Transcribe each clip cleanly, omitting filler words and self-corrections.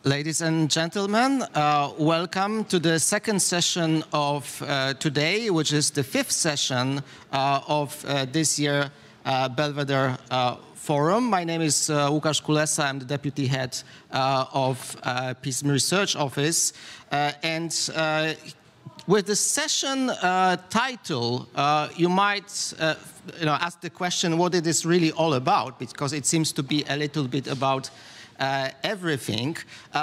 Ladies and gentlemen, welcome to the second session of today, which is the fifth session of this year Belvedere Forum. My name is Łukasz Kulesa. I'm the deputy head of PISM Research Office. With the session title, you might ask the question what it is really all about, because it seems to be a little bit about everything.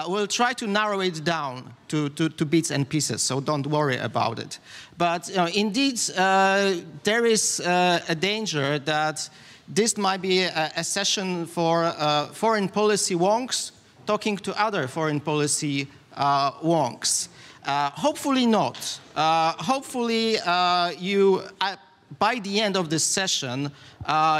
We'll try to narrow it down to bits and pieces, so don't worry about it. But indeed, there is a danger that this might be a session for foreign policy wonks talking to other foreign policy wonks. Hopefully not. Hopefully by the end of this session,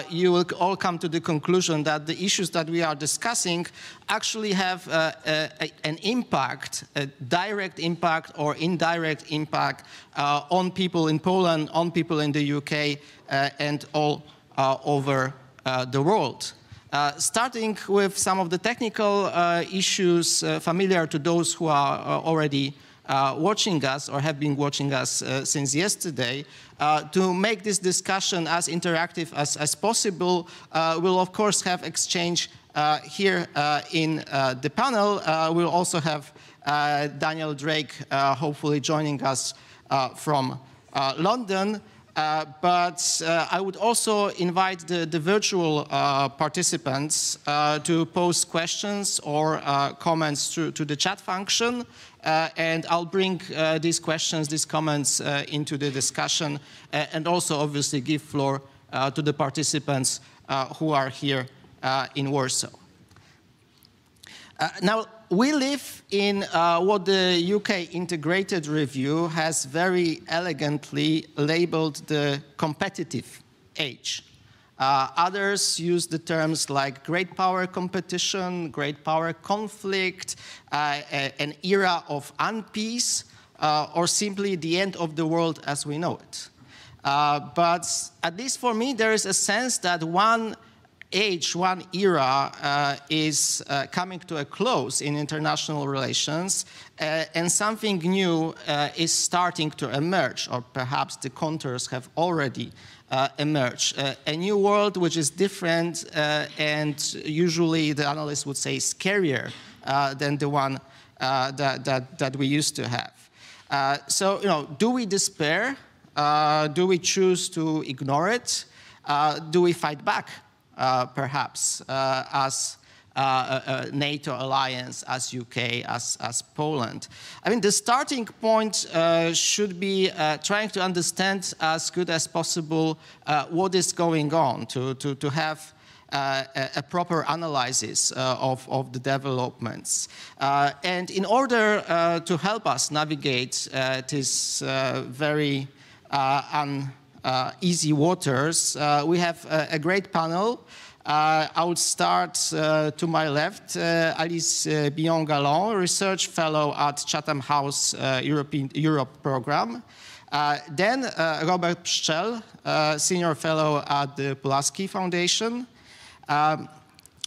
you will all come to the conclusion that the issues that we are discussing actually have an impact, a direct impact or indirect impact on people in Poland, on people in the UK, and all over the world. Starting with some of the technical issues familiar to those who are already watching us or have been watching us since yesterday. To make this discussion as interactive as possible, we'll of course have exchange here in the panel. We'll also have Daniel Drake hopefully joining us from London. But I would also invite the virtual participants to post questions or comments to the chat function. And I'll bring these questions, these comments into the discussion, and also obviously give floor to the participants who are here in Warsaw. Now, we live in what the UK Integrated Review has very elegantly labeled the competitive age. Others use the terms like great power competition, great power conflict, an era of unpeace, or simply the end of the world as we know it. But at least for me, there is a sense that one age, one era is coming to a close in international relations, and something new is starting to emerge, or perhaps the contours have already emerged. A new world which is different and usually the analysts would say scarier than the one that we used to have. So, do we despair? Do we choose to ignore it? Do we fight back? Perhaps as a NATO alliance, as UK, as Poland. I mean, the starting point should be trying to understand as good as possible what is going on, to have a proper analysis of the developments. And in order to help us navigate this very easy waters, we have a great panel. I would start to my left, Alice Billon-Galland, research fellow at Chatham House Europe program. Then Robert Pszczel, senior fellow at the Pulaski Foundation.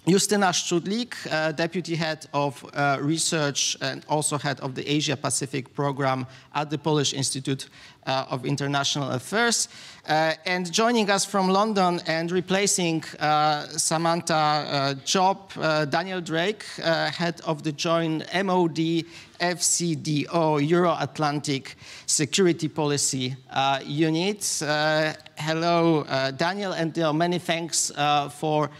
Justyna Szczudlik, deputy head of research and also head of the Asia Pacific program at the Polish Institute of International Affairs. And joining us from London and replacing Samantha Job, Daniel Drake, head of the joint MOD FCDO Euro-Atlantic Security Policy Unit. Hello, Daniel, and many thanks for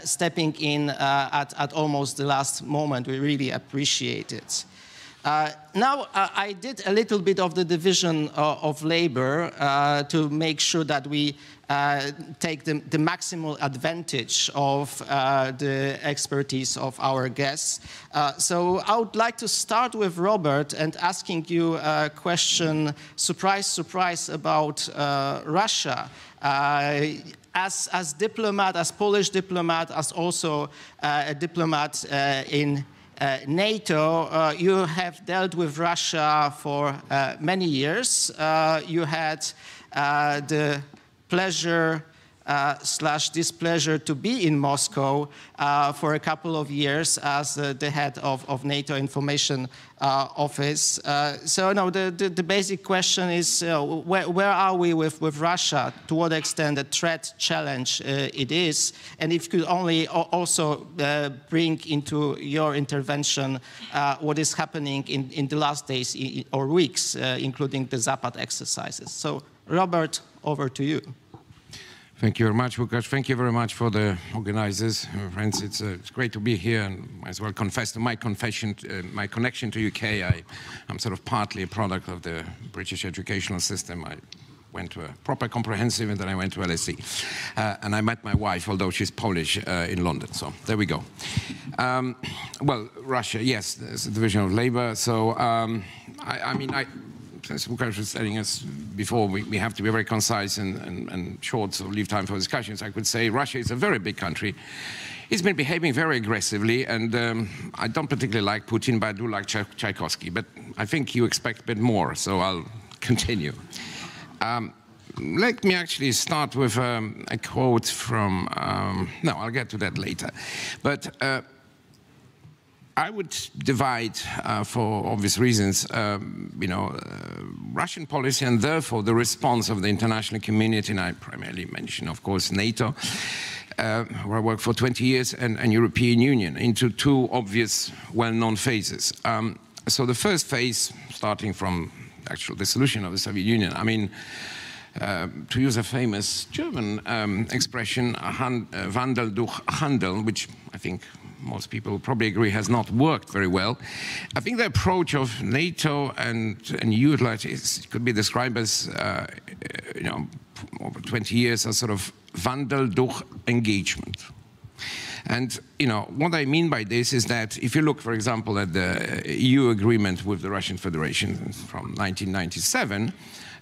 stepping in at almost the last moment. We really appreciate it. Now, I did a little bit of the division of labor to make sure that we take the maximal advantage of the expertise of our guests. So I would like to start with Robert and asking you a question, surprise, surprise, about Russia. As diplomat, as Polish diplomat, as also a diplomat in NATO, you have dealt with Russia for many years. You had the pleasure slash displeasure to be in Moscow for a couple of years as the head of NATO Information Office. So no, the basic question is where are we with Russia? To what extent a threat challenge it is? And if you could only also bring into your intervention what is happening in the last days or weeks, including the Zapad exercises. So Robert, over to you. Thank you very much, Łukasz. Thank you very much for the organizers, friends. It's great to be here, and might as well confess to my connection to UK. I'm sort of partly a product of the British educational system. I went to a proper comprehensive, and then I went to LSE. And I met my wife, although she's Polish, in London. So there we go. Well, Russia, yes, there's a division of labor. So I mean, as Łukasz was telling us before, we have to be very concise and short, so leave time for discussions. I could say Russia is a very big country. It's been behaving very aggressively, and I don't particularly like Putin, but I do like Tchaikovsky. But I think you expect a bit more, so I'll continue. Let me actually start with a quote from, no, I'll get to that later. But I would divide, for obvious reasons, Russian policy and therefore the response of the international community, and I primarily mention, of course, NATO, where I worked for 20 years, and European Union, into two obvious, well-known phases. So the first phase, starting from actual dissolution of the Soviet Union, I mean, to use a famous German expression, Wandel durch Handel, which I think most people probably agree has not worked very well. I think the approach of NATO and EU could be described as, over 20 years as sort of Wandel durch Engagement. And, what I mean by this is that if you look, for example, at the EU agreement with the Russian Federation from 1997,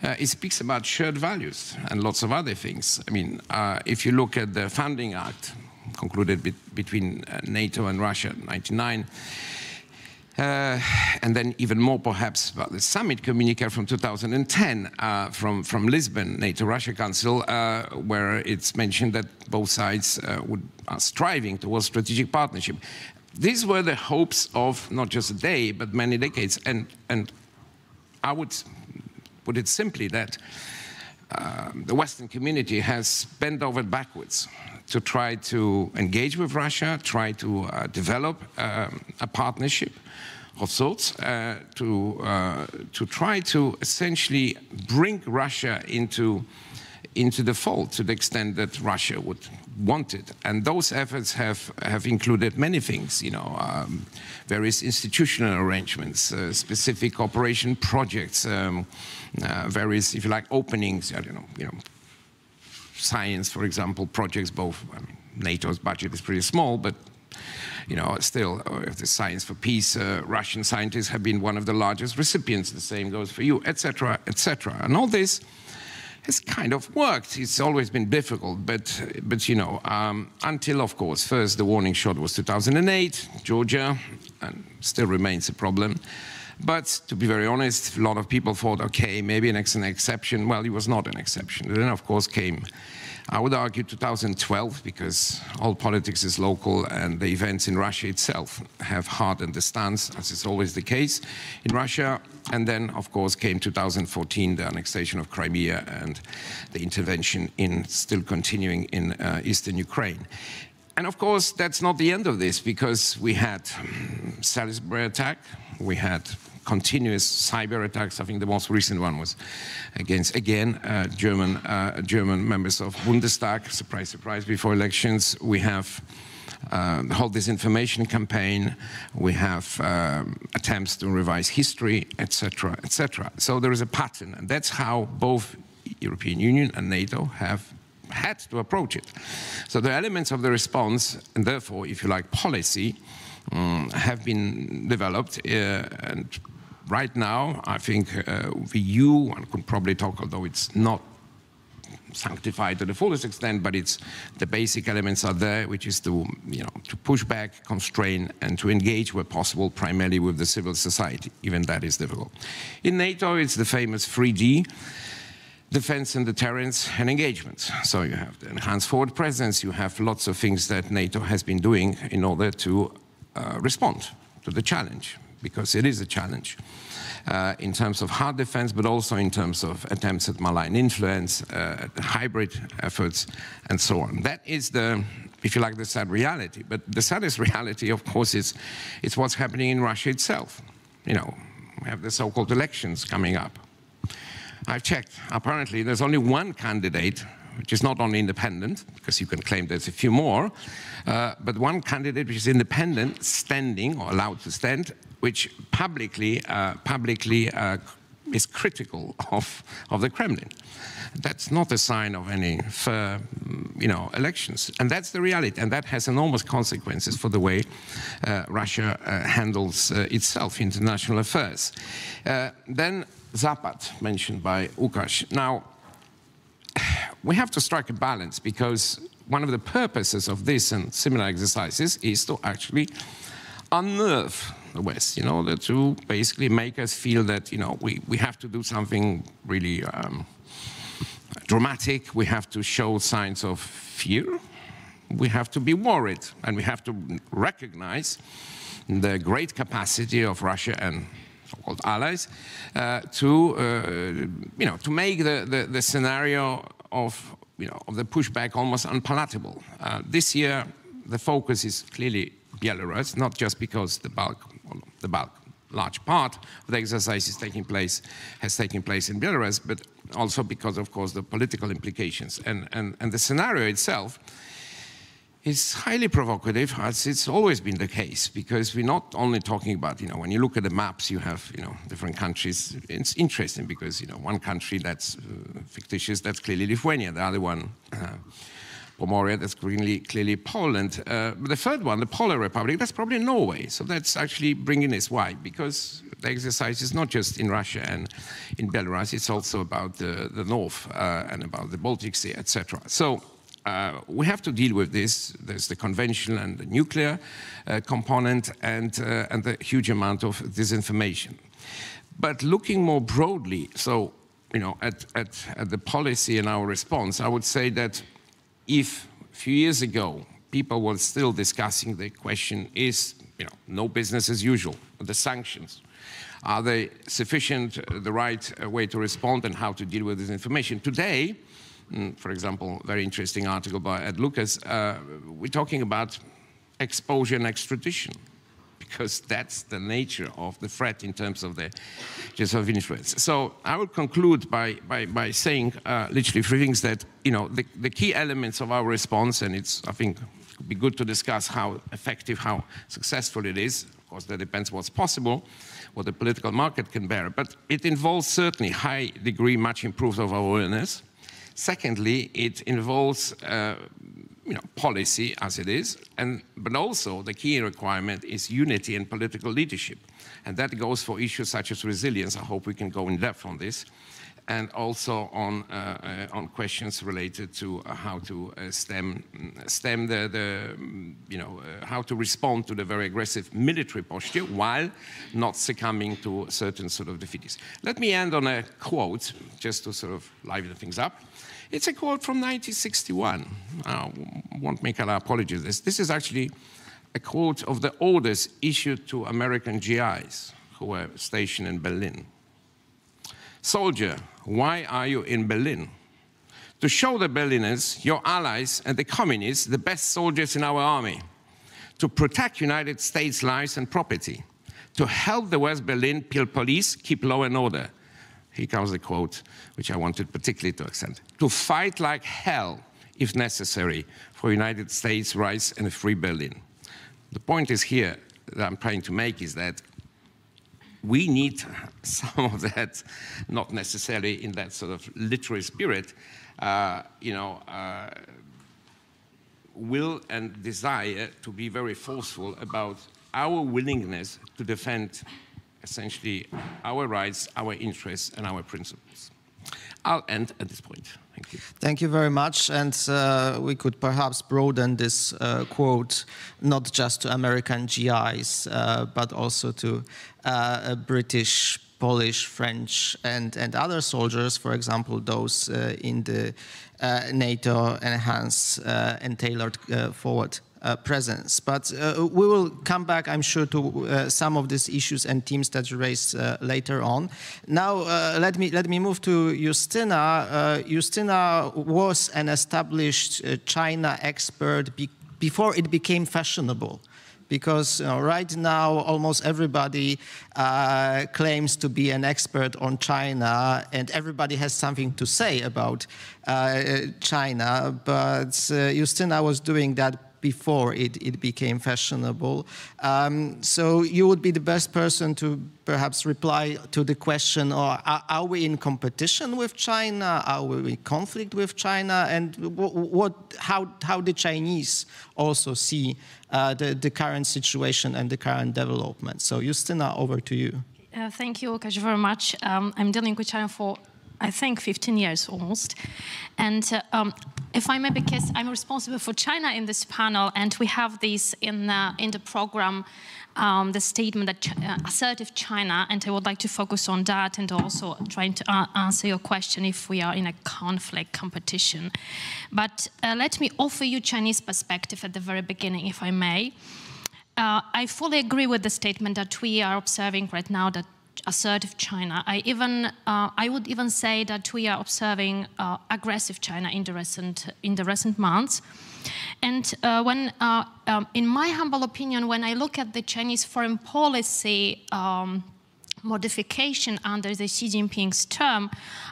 it speaks about shared values and lots of other things. I mean, if you look at the Founding Act, concluded between NATO and Russia in 1999, and then even more perhaps about the summit communique from 2010 from Lisbon, NATO-Russia Council, where it's mentioned that both sides are striving towards strategic partnership. These were the hopes of not just a day, but many decades. And I would put it simply that the Western community has bent over backwards to try to engage with Russia, try to develop a partnership of sorts, to try to essentially bring Russia into the fold to the extent that Russia would want it. And those efforts have included many things, various institutional arrangements, specific cooperation projects, various, if you like, openings, I don't know, science, for example, projects, both, I mean, NATO's budget is pretty small, but, still, the Science for Peace, Russian scientists have been one of the largest recipients. The same goes for you, etc., etc. And all this has kind of worked. It's always been difficult, but until, of course, first the warning shot was 2008, Georgia, and still remains a problem. But to be very honest, a lot of people thought, okay, maybe an exception. Well, it was not an exception. Then, of course, came, I would argue, 2012, because all politics is local and the events in Russia itself have hardened the stance, as is always the case in Russia. And then, of course, came 2014, the annexation of Crimea and the intervention still continuing in eastern Ukraine. And of course, that's not the end of this, because we had Salisbury attack, we had continuous cyber attacks. I think the most recent one was against, again, German members of Bundestag, surprise, surprise, before elections. We have the whole disinformation campaign, we have attempts to revise history, etc., etc. So there is a pattern, and that's how both European Union and NATO have had to approach it. So the elements of the response, and therefore, if you like, policy, have been developed, and right now, I think the EU, one could probably talk, although it's not sanctified to the fullest extent, but the basic elements are there, which is to push back, constrain, and to engage where possible, primarily with the civil society. Even that is difficult. In NATO, it's the famous 3D. defense and deterrence and engagement. So you have the enhanced forward presence, you have lots of things that NATO has been doing in order to respond to the challenge, because it is a challenge in terms of hard defense, but also in terms of attempts at malign influence, hybrid efforts, and so on. That is the, if you like, the sad reality. But the saddest reality, of course, is what's happening in Russia itself. You know, we have the so-called elections coming up. I've checked. Apparently, there's only one candidate, which is not only independent, because you can claim there's a few more, but one candidate which is independent, standing, or allowed to stand, which publicly is critical of the Kremlin. That's not a sign of any fair, elections. And that's the reality. And that has enormous consequences for the way Russia handles itself, international affairs. Then Zapad, mentioned by Łukasz. Now, we have to strike a balance, because one of the purposes of this and similar exercises is to actually unnerve the West, in order to basically make us feel that, we have to do something really dramatic. We have to show signs of fear. We have to be worried, and we have to recognize the great capacity of Russia and so-called allies to make the scenario of the pushback almost unpalatable. This year, the focus is clearly Belarus, not just because large part of the exercise has taken place in Belarus, but also because, of course, the political implications. And the scenario itself is highly provocative, as it's always been the case, because we're not only talking about, when you look at the maps, you have, different countries. It's interesting because, one country that's fictitious, that's clearly Lithuania. The other one, Pomoria, that's clearly Poland. But the third one, the Polar Republic, that's probably Norway. So that's actually bringing this. Why? Because the exercise is not just in Russia and in Belarus, it's also about the north and about the Baltic Sea, etc. So we have to deal with this. There's the conventional and the nuclear component and the huge amount of disinformation. But looking more broadly, so, at the policy and our response, I would say that if a few years ago people were still discussing the question is, no business as usual, the sanctions, are they sufficient, the right way to respond, and how to deal with this information? Today, for example, very interesting article by Ed Lucas, we're talking about exposure and extradition, because that's the nature of the threat in terms of the influence. So I would conclude by saying literally three things that, the key elements of our response, and I think it would be good to discuss how effective, how successful it is. Of course, that depends what's possible, what the political market can bear. But it involves certainly high degree, much improved of our awareness. Secondly, it involves policy as it is, but also the key requirement is unity and political leadership. And that goes for issues such as resilience. I hope we can go in depth on this. And also on questions related to how to stem how to respond to the very aggressive military posture while not succumbing to certain sort of defeatism. Let me end on a quote, just to sort of liven things up. It's a quote from 1961. I won't make any apologies. This is actually a quote of the orders issued to American GIs who were stationed in Berlin. Soldier, why are you in Berlin? To show the Berliners, your allies and the communists, the best soldiers in our army. To protect United States lives and property. To help the West Berlin police keep law and order. Here comes the quote, which I wanted particularly to accent. To fight like hell, if necessary, for United States rights and a free Berlin. The point is here that I'm trying to make is that we need some of that, not necessarily in that sort of literary spirit, will and desire to be very forceful about our willingness to defend essentially our rights, our interests, and our principles. I'll end at this point. Thank you. Thank you very much. And we could perhaps broaden this quote not just to American GIs, but also to British Polish, French, and other soldiers, for example, those in the NATO enhanced and tailored forward presence. But we will come back, I'm sure, to some of these issues and themes that you raised later on. Now, let me move to Justyna. Justyna was an established China expert before it became fashionable. Because right now, almost everybody claims to be an expert on China, and everybody has something to say about China. But Justyna was doing that before it became fashionable. So you would be the best person to perhaps reply to the question, or are we in competition with China? Are we in conflict with China? And how the Chinese also see the current situation and the current development? So Justyna, over to you. Thank you, Łukasz, very much. I'm dealing with China for, I think, 15 years almost. And if I may, because I'm responsible for China in this panel, and we have this in the program, the statement that assertive China, and I would like to focus on that and also trying to answer your question if we are in a conflict competition. But let me offer you Chinese perspective at the very beginning, if I may. I fully agree with the statement that we are observing right now that assertive China. I would even say that we are observing aggressive China in the recent months. And in my humble opinion, when I look at the Chinese foreign policy modification under the Xi Jinping's term,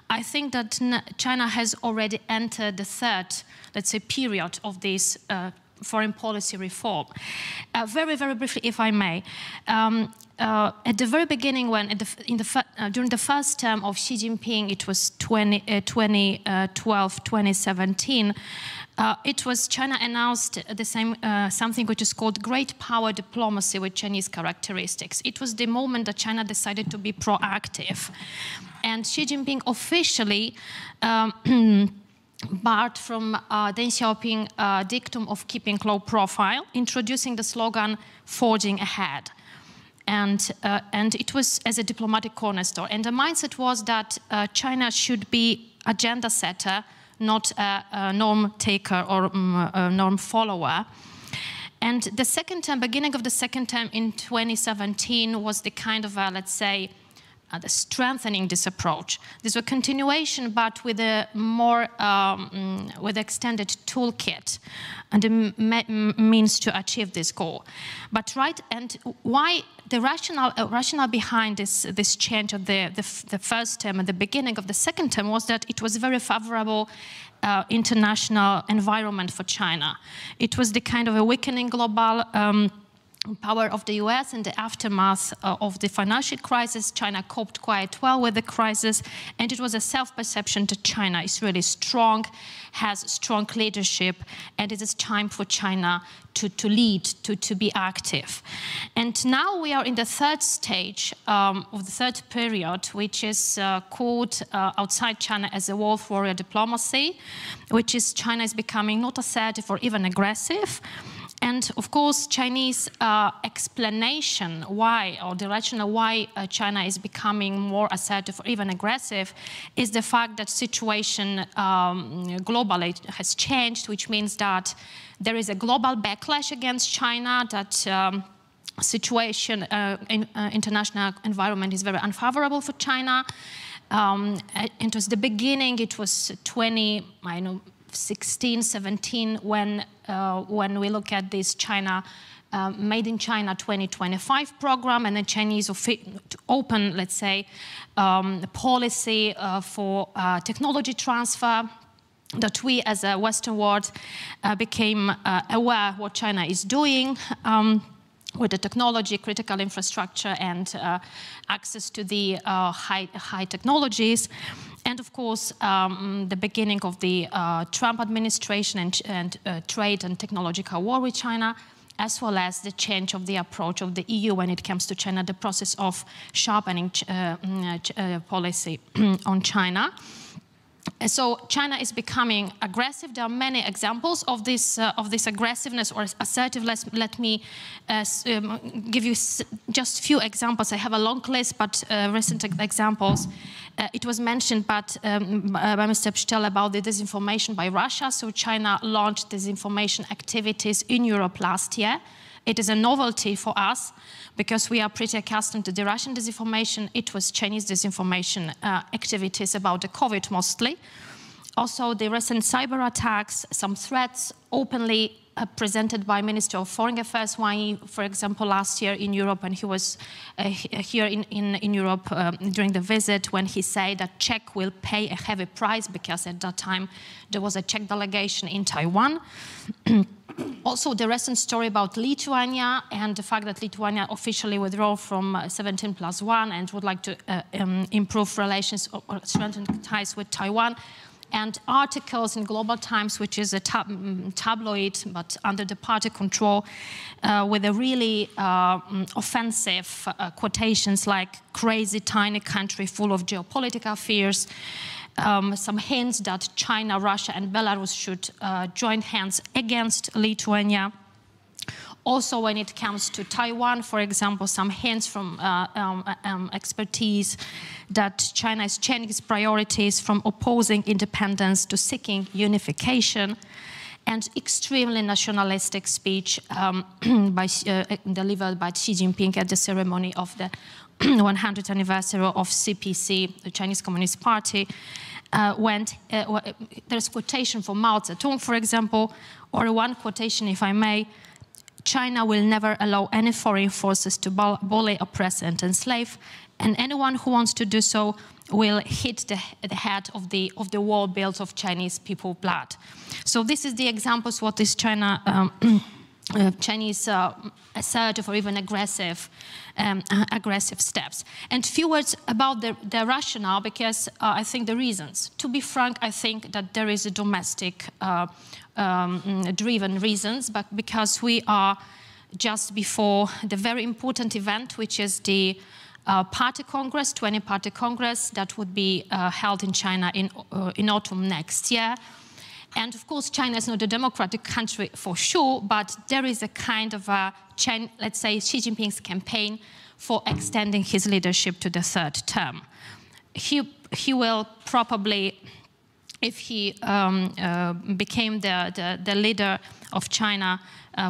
I think that China has already entered the third, let's say, period of this foreign policy reform. Very, very briefly, if I may. At the very beginning, during the first term of Xi Jinping, it was 2012, 2017, it was China announced the same something which is called great power diplomacy with Chinese characteristics. It was the moment that China decided to be proactive. And Xi Jinping officially barred from Deng Xiaoping dictum of keeping low profile, introducing the slogan, forging ahead. And it was as a diplomatic cornerstone. And the mindset was that China should be agenda setter, not a norm taker or a norm follower. And the second term, beginning of the second term in 2017 was the kind of, let's say, the strengthening this approach. This was a continuation, but with a more, with extended toolkit and the means to achieve this goal. But and why the rationale behind this change of the first term and the beginning of the second term was that it was a very favorable international environment for China. It was the kind of a weakening global power of the US in the aftermath of the financial crisis. China coped quite well with the crisis, and it was a self-perception that China is really strong, has strong leadership, and it is time for China to lead, to be active. And now we are in the third stage of the third period, which is called outside China as a wolf warrior diplomacy, which is China is becoming not assertive or even aggressive. And of course, Chinese explanation why, or the rationale why China is becoming more assertive or even aggressive is the fact that situation globally has changed, which means that there is a global backlash against China, that situation in international environment is very unfavorable for China. It was the beginning, it was 2016, 17, when we look at this China, Made in China 2025 program, and the Chinese open, let's say, policy for technology transfer, that we as a Western world became aware what China is doing with the technology, critical infrastructure, and access to the high technologies. And of course, the beginning of the Trump administration and trade and technological war with China, as well as the change of the approach of the EU when it comes to China, the process of sharpening policy on China. So China is becoming aggressive. There are many examples of this aggressiveness or assertiveness. Let me give you just few examples. I have a long list, but recent examples. It was mentioned by Mr. Pszczel about the disinformation by Russia. So China launched disinformation activities in Europe last year. It is a novelty for us because we are pretty accustomed to the Russian disinformation. It was Chinese disinformation activities about the COVID mostly. Also, the recent cyber attacks, some threats openly presented by Minister of Foreign Affairs Wang Yi, for example, last year in Europe, and he was here in Europe during the visit when he said that Czech will pay a heavy price because at that time there was a Czech delegation in Taiwan. Also, the recent story about Lithuania and the fact that Lithuania officially withdrew from 17+1 and would like to improve relations or strengthen ties with Taiwan. And articles in Global Times, which is a tabloid, but under the party control, with a really offensive quotations like crazy tiny country full of geopolitical fears, some hints that China, Russia, and Belarus should join hands against Lithuania. Also, when it comes to Taiwan, for example, some hints from expertise that China is changing its priorities from opposing independence to seeking unification, and extremely nationalistic speech delivered by Xi Jinping at the ceremony of the 100th anniversary of CPC, the Chinese Communist Party. There's quotation from Mao Zedong, for example, or one quotation, if I may: China will never allow any foreign forces to bully, oppress, and enslave, and anyone who wants to do so will hit the head of the wall built of Chinese people blood. So this is the examples what is Chinese assertive or even aggressive steps. And few words about the rationale, because I think the reasons. To be frank, I think that there is a domestic driven reasons, but because we are just before the very important event, which is the party congress, 20-party congress, that would be held in China in autumn next year. And of course, China is not a democratic country for sure, but there is a kind of let's say, Xi Jinping's campaign for extending his leadership to the third term. He will probably, if he became the leader of China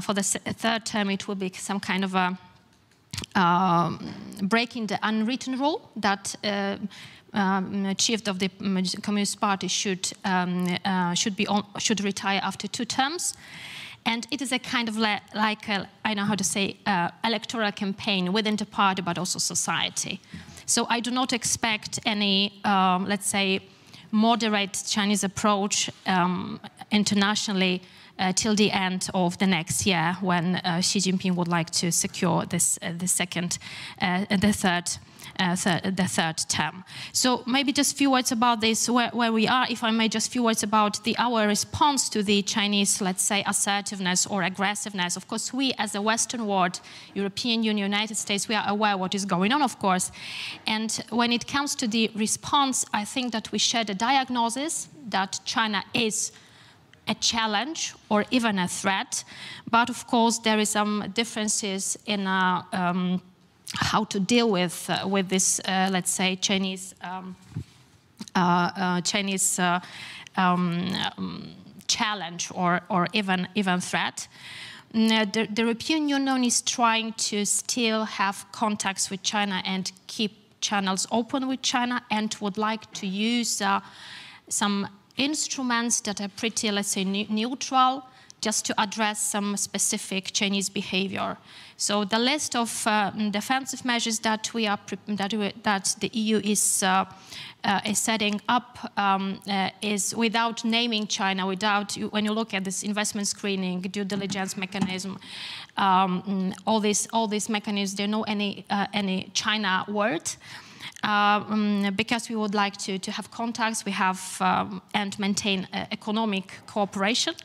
for the third term, it will be some kind of a breaking the unwritten rule that chief of the Communist Party should retire after 2 terms. And it is a kind of like I know how to say, electoral campaign within the party, but also society. So I do not expect any, let's say, moderate Chinese approach internationally till the end of the next year, when Xi Jinping would like to secure this, the third term. So maybe just a few words about this, where we are, if I may, just a few words about our response to the Chinese, let's say, assertiveness or aggressiveness. Of course, we as a Western world, European Union, United States, we are aware what is going on, of course. And when it comes to the response, I think that we share the diagnosis that China is a challenge or even a threat. But of course, there is some differences in how to deal with this, let's say, Chinese challenge or even threat. The European Union is trying to still have contacts with China and keep channels open with China, and would like to use some instruments that are pretty, let's say, neutral, just to address some specific Chinese behavior. So the list of defensive measures that the EU is setting up is without naming China, when you look at this investment screening, due diligence mechanism, all these mechanisms, there are no any China word. Because we would like to have contacts, we have and maintain economic cooperation.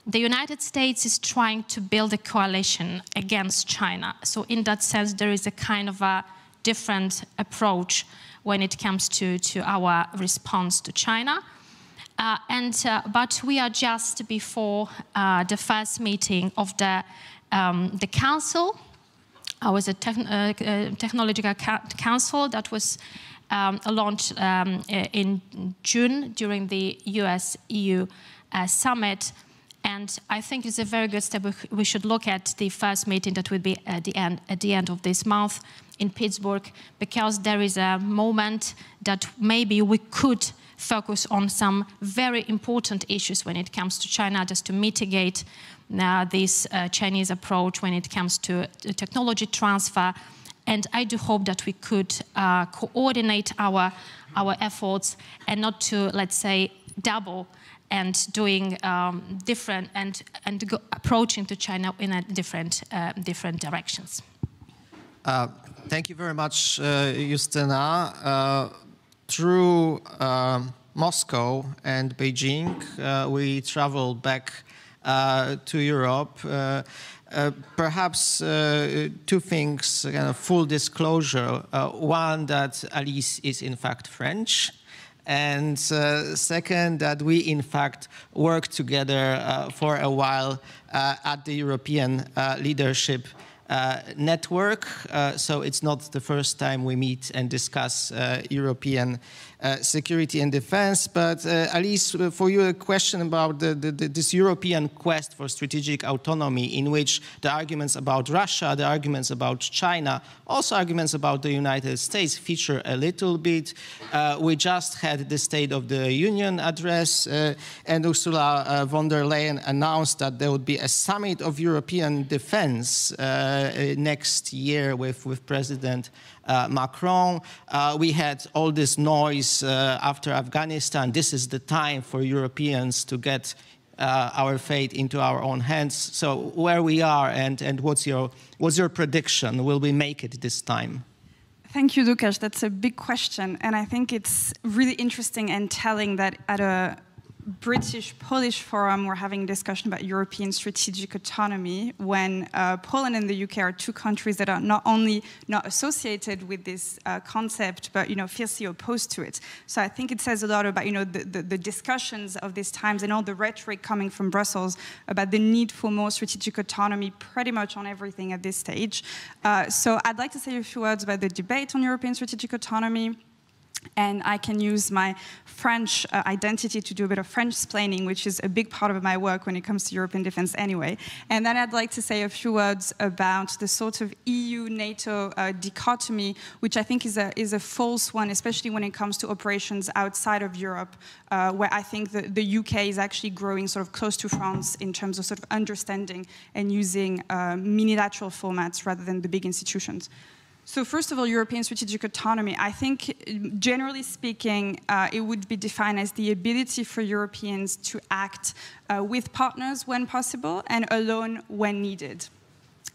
The United States is trying to build a coalition against China. So in that sense, there is a kind of a different approach when it comes to our response to China. But we are just before the first meeting of the council. I was a technological council that was launched in June during the US-EU summit. And I think it's a very good step. We should look at the first meeting that will be at the end of this month in Pittsburgh, because there is a moment that maybe we could focus on some very important issues when it comes to China, just to mitigate this Chinese approach when it comes to technology transfer. And I do hope that we could coordinate our efforts and not to, let's say, double and doing different and approaching to China in a different directions. Thank you very much, Justyna. Through Moscow and Beijing, we traveled back to Europe. Perhaps two things, kind of full disclosure. One, that Alice is in fact French. And second, that we in fact worked together for a while at the European Leadership Network. So it's not the first time we meet and discuss European security and defense. But Alice, for you, a question about this European quest for strategic autonomy, in which the arguments about Russia, the arguments about China, also arguments about the United States feature a little bit. We just had the State of the Union address, and Ursula von der Leyen announced that there would be a summit of European defense next year with President Macron. We had all this noise after Afghanistan. This is the time for Europeans to get our fate into our own hands. So where we are, and what's your prediction? Will we make it this time? Thank you, Łukasz. That's a big question. And I think it's really interesting and telling that at a British-Polish forum, we're having a discussion about European strategic autonomy when Poland and the UK are two countries that are not only not associated with this concept, but fiercely opposed to it. So I think it says a lot about the discussions of these times and all the rhetoric coming from Brussels about the need for more strategic autonomy pretty much on everything at this stage. So I'd like to say a few words about the debate on European strategic autonomy. And I can use my French identity to do a bit of French-splaining, which is a big part of my work when it comes to European defense anyway. And then I'd like to say a few words about the sort of EU-NATO dichotomy, which I think is a false one, especially when it comes to operations outside of Europe, where I think the UK is actually growing sort of close to France in terms of sort of understanding and using minilateral formats rather than the big institutions. So first of all, European strategic autonomy, I think, generally speaking, it would be defined as the ability for Europeans to act with partners when possible and alone when needed.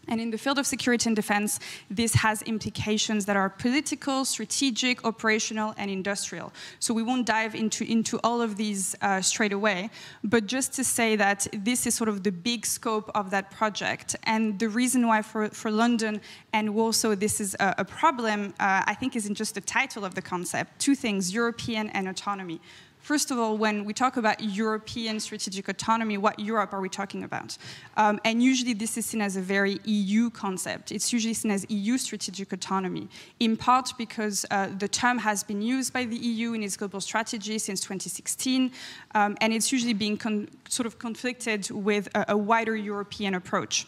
And in the field of security and defense, this has implications that are political, strategic, operational, and industrial. So we won't dive into all of these straight away, but just to say that this is sort of the big scope of that project. And the reason why for London and Warsaw this is a problem, I think, isn't just the title of the concept. Two things, European and autonomy. First of all, when we talk about European strategic autonomy, what Europe are we talking about? And usually this is seen as a very EU concept. It's usually seen as EU strategic autonomy, in part because the term has been used by the EU in its global strategy since 2016, and it's usually being sort of conflicted with a wider European approach,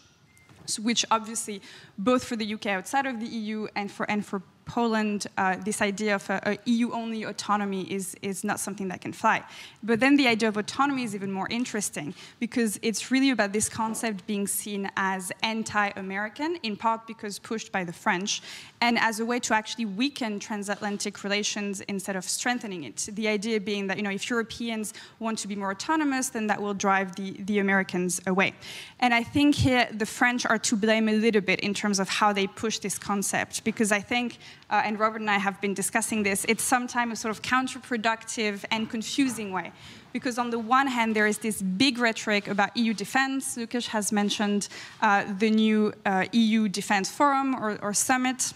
which obviously, both for the UK outside of the EU and for Poland, this idea of a EU-only autonomy is not something that can fly. But then the idea of autonomy is even more interesting because it's really about this concept being seen as anti-American, in part because pushed by the French, and as a way to actually weaken transatlantic relations instead of strengthening it. The idea being that, if Europeans want to be more autonomous, then that will drive the Americans away. And I think here the French are to blame a little bit in terms of how they push this concept, because I think, and Robert and I have been discussing this, it's sometimes a sort of counterproductive and confusing way. Because on the one hand, there is this big rhetoric about EU defense. Łukasz has mentioned the new EU Defense Forum or Summit.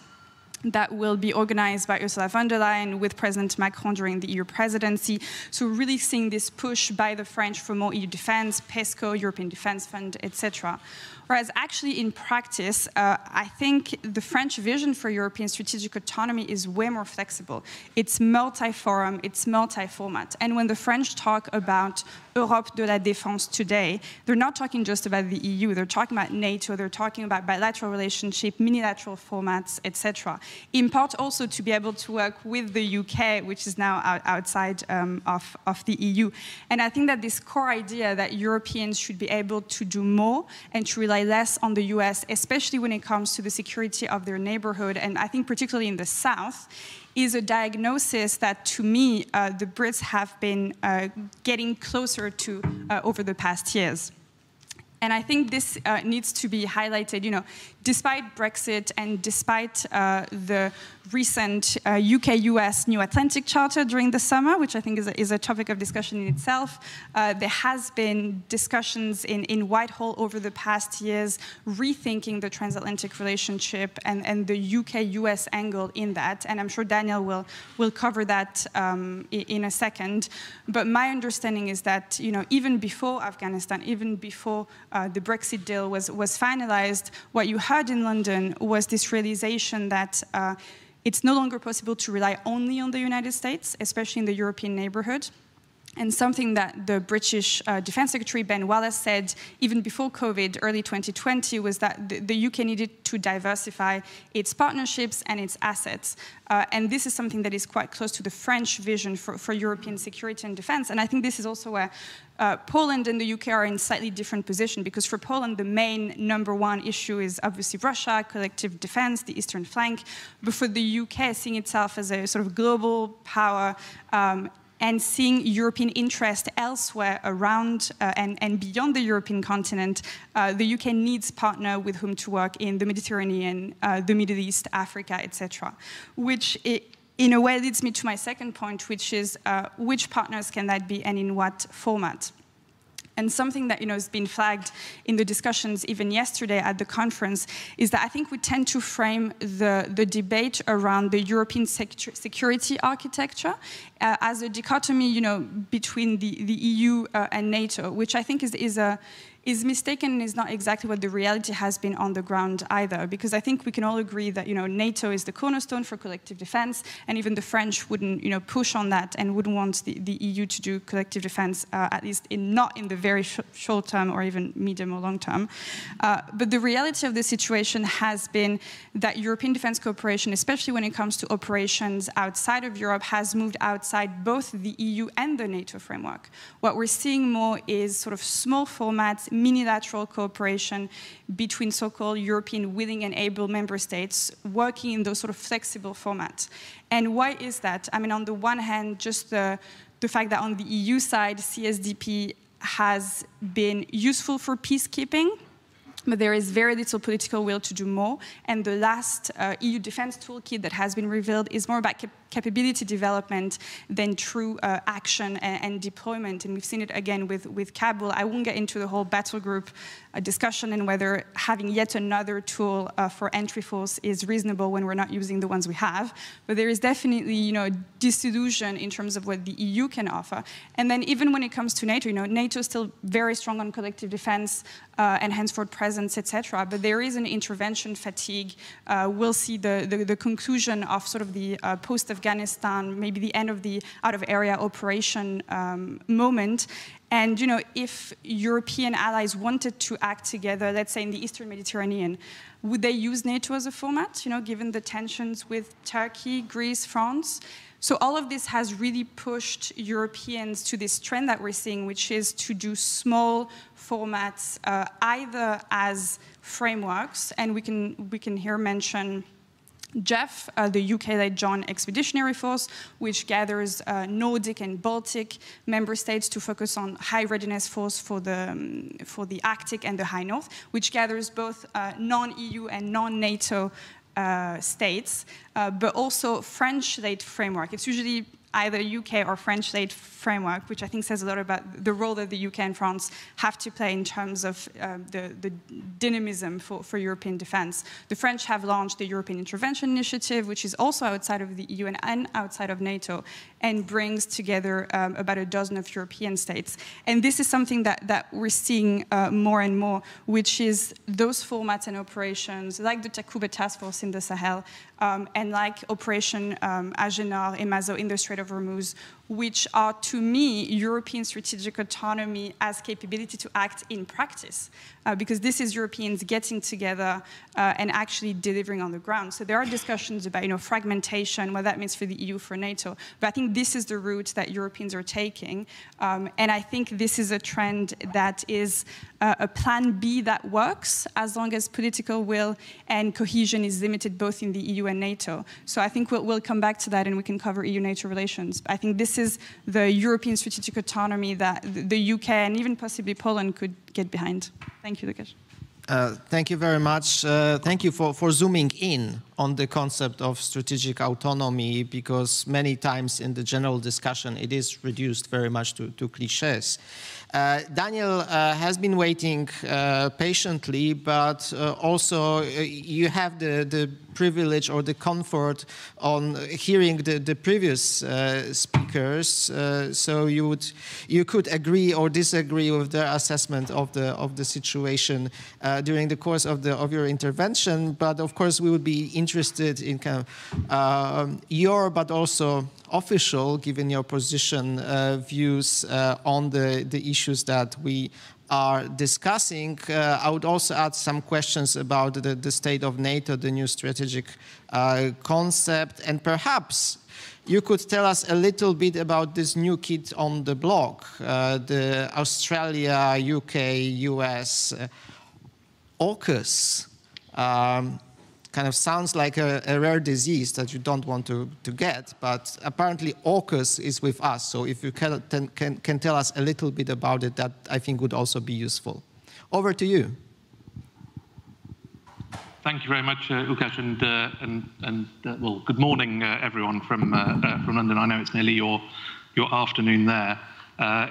that will be organized by Ursula von der Leyen with President Macron during the EU presidency. So really seeing this push by the French for more EU defense, PESCO, European Defense Fund, etc. Whereas actually in practice, I think the French vision for European strategic autonomy is way more flexible. It's multi-forum, it's multi-format. And when the French talk about Europe de la Défense today, they're not talking just about the EU, they're talking about NATO, they're talking about bilateral relationship, minilateral formats, etc. In part also to be able to work with the UK, which is now outside of the EU. And I think that this core idea that Europeans should be able to do more and to rely less on the US, especially when it comes to the security of their neighborhood, and I think particularly in the South, is a diagnosis that, to me, the Brits have been getting closer to over the past years. And I think this needs to be highlighted, you know, despite Brexit and despite the recent UK-US New Atlantic Charter during the summer, which I think is a topic of discussion in itself, there has been discussions in Whitehall over the past years rethinking the transatlantic relationship and the UK-US angle in that. And I'm sure Daniel will cover that in a second. But my understanding is that, you know, even before Afghanistan, even before the Brexit deal was finalized, what you heard in London was this realization that it's no longer possible to rely only on the United States, especially in the European neighborhood. And something that the British Defense Secretary Ben Wallace said even before COVID, early 2020, was that the UK needed to diversify its partnerships and its assets. And this is something that is quite close to the French vision for European security and defense. And I think this is also where Poland and the UK are in slightly different position, because for Poland, the main #1 issue is obviously Russia, collective defense, the eastern flank. But for the UK, seeing itself as a sort of global power, and seeing European interest elsewhere around and beyond the European continent, the UK needs partner with whom to work in the Mediterranean, the Middle East, Africa, etc. Which, in a way, leads me to my second point, which is which partners can that be and in what format? And something that, you know, has been flagged in the discussions even yesterday at the conference is that I think we tend to frame the debate around the European security architecture as a dichotomy, you know, between the EU and NATO, which I think is mistaken and is not exactly what the reality has been on the ground either. Because I think we can all agree that, you know, NATO is the cornerstone for collective defense, and even the French wouldn't, you know, push on that and wouldn't want the EU to do collective defense, at least not in the very short term or even medium or long term. But the reality of the situation has been that European defense cooperation, especially when it comes to operations outside of Europe, has moved outside both the EU and the NATO framework. What we're seeing more is sort of small formats, minilateral cooperation between so-called European willing and able member states working in those sort of flexible formats. And why is that? I mean, on the one hand, just the fact that on the EU side, CSDP has been useful for peacekeeping, but there is very little political will to do more. And the last EU defense toolkit that has been revealed is more about capability development than true action and deployment. And we've seen it again with Kabul. I won't get into the whole battle group discussion and whether having yet another tool for entry force is reasonable when we're not using the ones we have. But there is definitely, you know, disillusion in terms of what the EU can offer. And then even when it comes to NATO, you know, NATO is still very strong on collective defense and henceforth presence, etc. But there is an intervention fatigue. We'll see the conclusion of sort of the post-Afghanistan, maybe the end of the out-of-area operation moment. And, you know, if European allies wanted to act together, let's say in the Eastern Mediterranean, would they use NATO as a format, you know, given the tensions with Turkey, Greece, France? So all of this has really pushed Europeans to this trend that we're seeing, which is to do small formats, either as frameworks, and we can here mention JEF, the UK-led Joint Expeditionary Force, which gathers Nordic and Baltic member states to focus on high readiness force for the Arctic and the High North, which gathers both non-EU and non-NATO states, but also French-led framework. It's usually either UK or French-led framework, which I think says a lot about the role that the UK and France have to play in terms of the dynamism for European defense. The French have launched the European Intervention Initiative, which is also outside of the EU and outside of NATO, and brings together about a dozen of European states. And this is something that we're seeing more and more, which is those formats and operations, like the Takuba Task Force in the Sahel, and like Operation Agenor, Emazo in the Strait of Hormuz, which are, to me, European strategic autonomy as capability to act in practice, because this is Europeans getting together and actually delivering on the ground. So there are discussions about, fragmentation, what that means for the EU, for NATO, but I think this is the route that Europeans are taking, and I think this is a trend that is a plan B that works as long as political will and cohesion is limited both in the EU and NATO. So I think we'll come back to that and we can cover EU-NATO relations. I think this is the European strategic autonomy that the UK and even possibly Poland could get behind. Thank you, Łukasz. Thank you very much. Thank you for zooming in on the concept of strategic autonomy, because many times in the general discussion it is reduced very much to cliches. Daniel has been waiting patiently, but also you have the privilege or the comfort on hearing the previous speakers, so you could agree or disagree with their assessment of the situation during the course of your intervention. But of course, we would be interested in kind of your, but also official, given your position, views on the issues that we are discussing. I would also add some questions about the state of NATO, the new strategic concept, and perhaps you could tell us a little bit about this new kid on the block, the Australia, UK, US, AUKUS. Kind of sounds like a rare disease that you don't want to get, but apparently AUKUS is with us. So if you can tell us a little bit about it, that I think would also be useful. Over to you. Thank you very much, Łukasz, and well, good morning, everyone from London. I know it's nearly your afternoon there.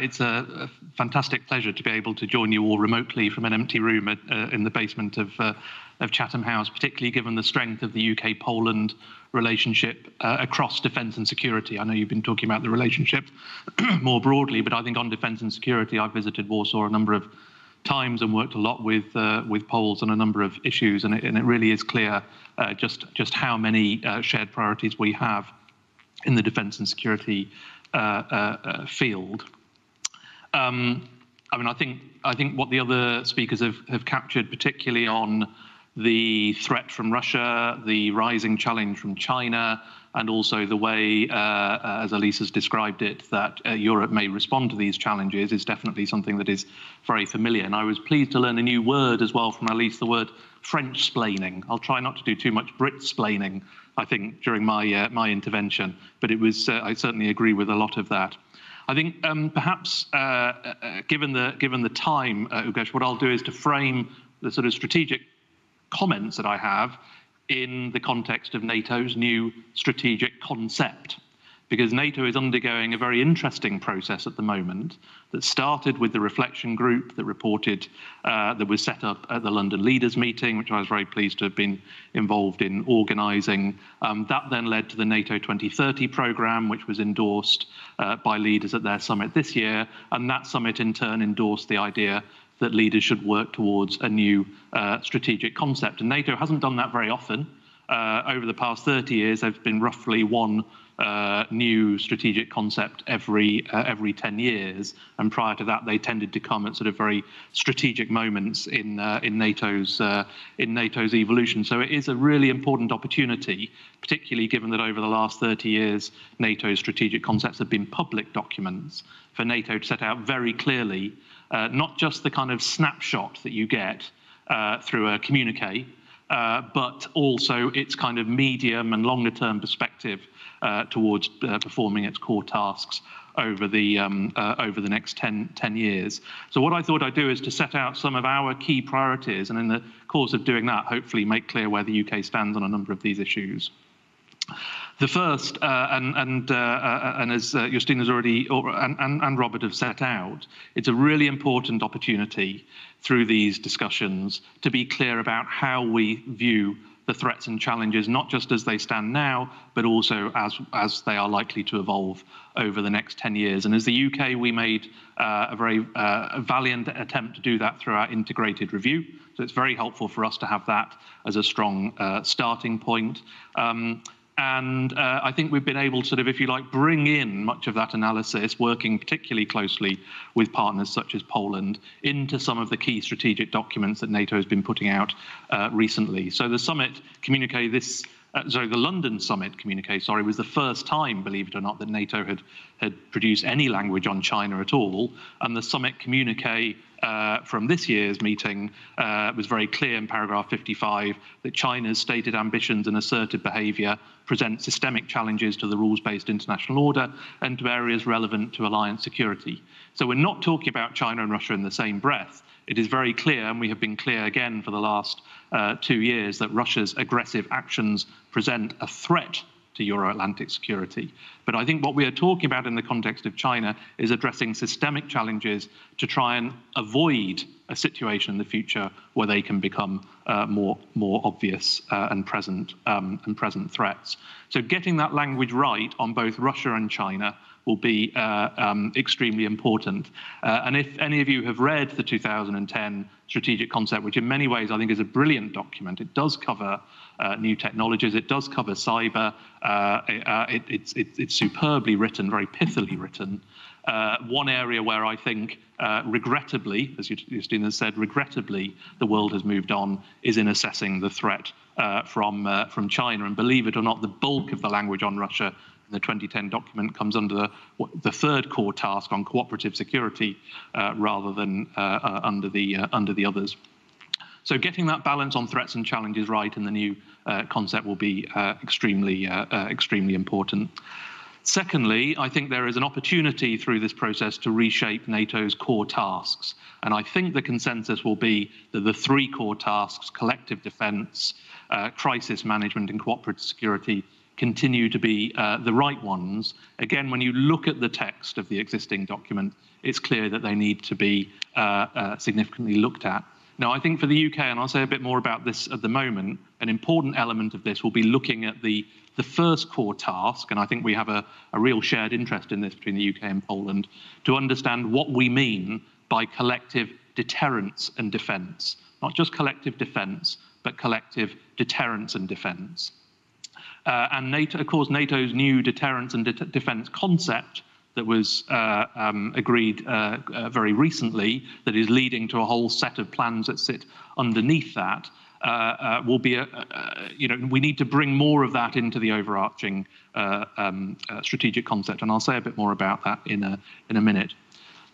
It's a fantastic pleasure to be able to join you all remotely from an empty room in the basement of Chatham House, particularly given the strength of the UK-Poland relationship across defence and security. I know you've been talking about the relationship more broadly, but I think on defence and security, I've visited Warsaw a number of times and worked a lot with Poles on a number of issues, and it really is clear just how many shared priorities we have in the defence and security field. I mean, I think what the other speakers have captured, particularly on the threat from Russia, the rising challenge from China, and also the way, as Elise has described it, that Europe may respond to these challenges is definitely something that is very familiar. And I was pleased to learn a new word as well from Elise, the word French-splaining. I'll try not to do too much Brit-splaining, I think, during my intervention, but it was I certainly agree with a lot of that. I think perhaps given the time, Łukasz, what I'll do is to frame the sort of strategic comments that I have in the context of NATO's new strategic concept, because NATO is undergoing a very interesting process at the moment that started with the reflection group that reported, that was set up at the London Leaders meeting, which I was very pleased to have been involved in organising. That then led to the NATO 2030 programme, which was endorsed by leaders at their summit this year, and that summit in turn endorsed the idea that leaders should work towards a new strategic concept. And NATO hasn't done that very often. Over the past 30 years, there's been roughly one new strategic concept every 10 years. And prior to that, they tended to come at sort of very strategic moments in NATO's evolution. So it is a really important opportunity, particularly given that over the last 30 years, NATO's strategic concepts have been public documents, for NATO to set out very clearly not just the kind of snapshot that you get through a communique, but also its kind of medium and longer term perspective towards performing its core tasks over the next 10 years. So what I thought I'd do is to set out some of our key priorities, and in the course of doing that, hopefully make clear where the UK stands on a number of these issues. The first, and as Justyna's already, and Robert have set out, it's a really important opportunity through these discussions to be clear about how we view the threats and challenges, not just as they stand now, but also as they are likely to evolve over the next 10 years. And as the UK, we made a very valiant attempt to do that through our integrated review. So it's very helpful for us to have that as a strong starting point. And I think we've been able to sort of, if you like, bring in much of that analysis, working particularly closely with partners such as Poland, into some of the key strategic documents that NATO has been putting out recently. So the summit communique the London summit communique, was the first time, believe it or not, that NATO had produced any language on China at all. And the summit communique from this year's meeting was very clear in paragraph 55 that China's stated ambitions and assertive behaviour present systemic challenges to the rules-based international order and to areas relevant to alliance security. So we're not talking about China and Russia in the same breath. It is very clear, and we have been clear again for the last 2 years, that Russia's aggressive actions present a threat to Euro-Atlantic security. But I think what we are talking about in the context of China is addressing systemic challenges to try and avoid a situation in the future where they can become more obvious and present threats. So getting that language right on both Russia and China will be extremely important. And if any of you have read the 2010 strategic concept, which in many ways I think is a brilliant document, it does cover new technologies, it does cover cyber, it's superbly written, very pithily written. One area where I think, regrettably, as Justyna said, regrettably, the world has moved on is in assessing the threat from China. And believe it or not, the bulk of the language on Russia in the 2010 document comes under the third core task on cooperative security rather than under the others. So getting that balance on threats and challenges right in the new concept will be extremely important. Secondly, I think there is an opportunity through this process to reshape NATO's core tasks. And I think the consensus will be that the 3 core tasks, collective defence, crisis management and cooperative security, continue to be the right ones. Again, when you look at the text of the existing document, it's clear that they need to be significantly looked at. Now, I think for the UK, and I'll say a bit more about this at the moment, an important element of this will be looking at the first core task, and I think we have a real shared interest in this between the UK and Poland, to understand what we mean by collective deterrence and defence. Not just collective defence, but collective deterrence and defence. And NATO, of course, NATO's new deterrence and defence concept that was agreed very recently, that is leading to a whole set of plans that sit underneath that, will be we need to bring more of that into the overarching strategic concept, and I'll say a bit more about that in a minute.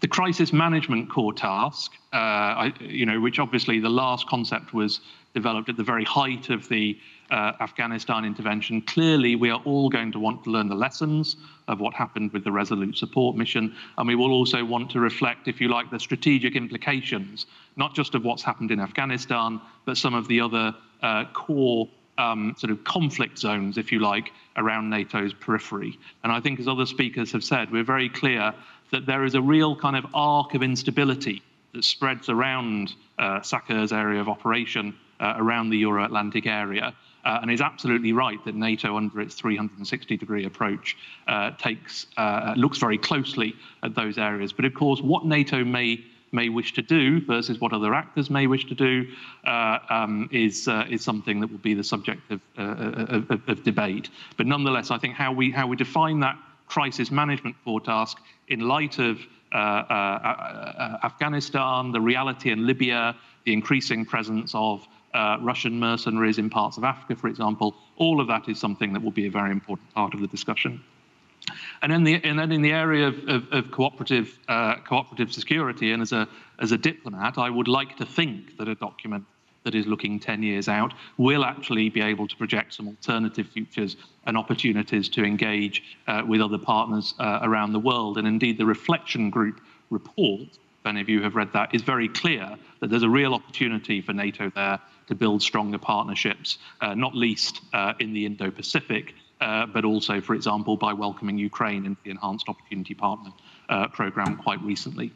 The crisis management core task, which obviously the last concept was developed at the very height of the Afghanistan intervention. Clearly, we are all going to want to learn the lessons of what happened with the Resolute Support mission, and we will also want to reflect, if you like, the strategic implications, not just of what's happened in Afghanistan, but some of the other core sort of conflict zones, if you like, around NATO's periphery. And I think, as other speakers have said, we're very clear that there is a real kind of arc of instability that spreads around Sakhar's area of operation, around the Euro-Atlantic area, and is absolutely right that NATO, under its 360-degree approach, looks very closely at those areas. But of course, what NATO may wish to do versus what other actors may wish to do is something that will be the subject of debate. But nonetheless, I think how we define that crisis management core task in light of Afghanistan, the reality in Libya, the increasing presence of Russian mercenaries in parts of Africa, for example, all of that is something that will be a very important part of the discussion. And then in the area of cooperative security, and as a diplomat, I would like to think that a document that is looking 10 years out will actually be able to project some alternative futures and opportunities to engage with other partners around the world. And indeed, the Reflection Group report, if any of you have read that, is very clear that there's a real opportunity for NATO there to build stronger partnerships, not least in the Indo-Pacific, but also, for example, by welcoming Ukraine into the Enhanced Opportunity Partner Programme quite recently.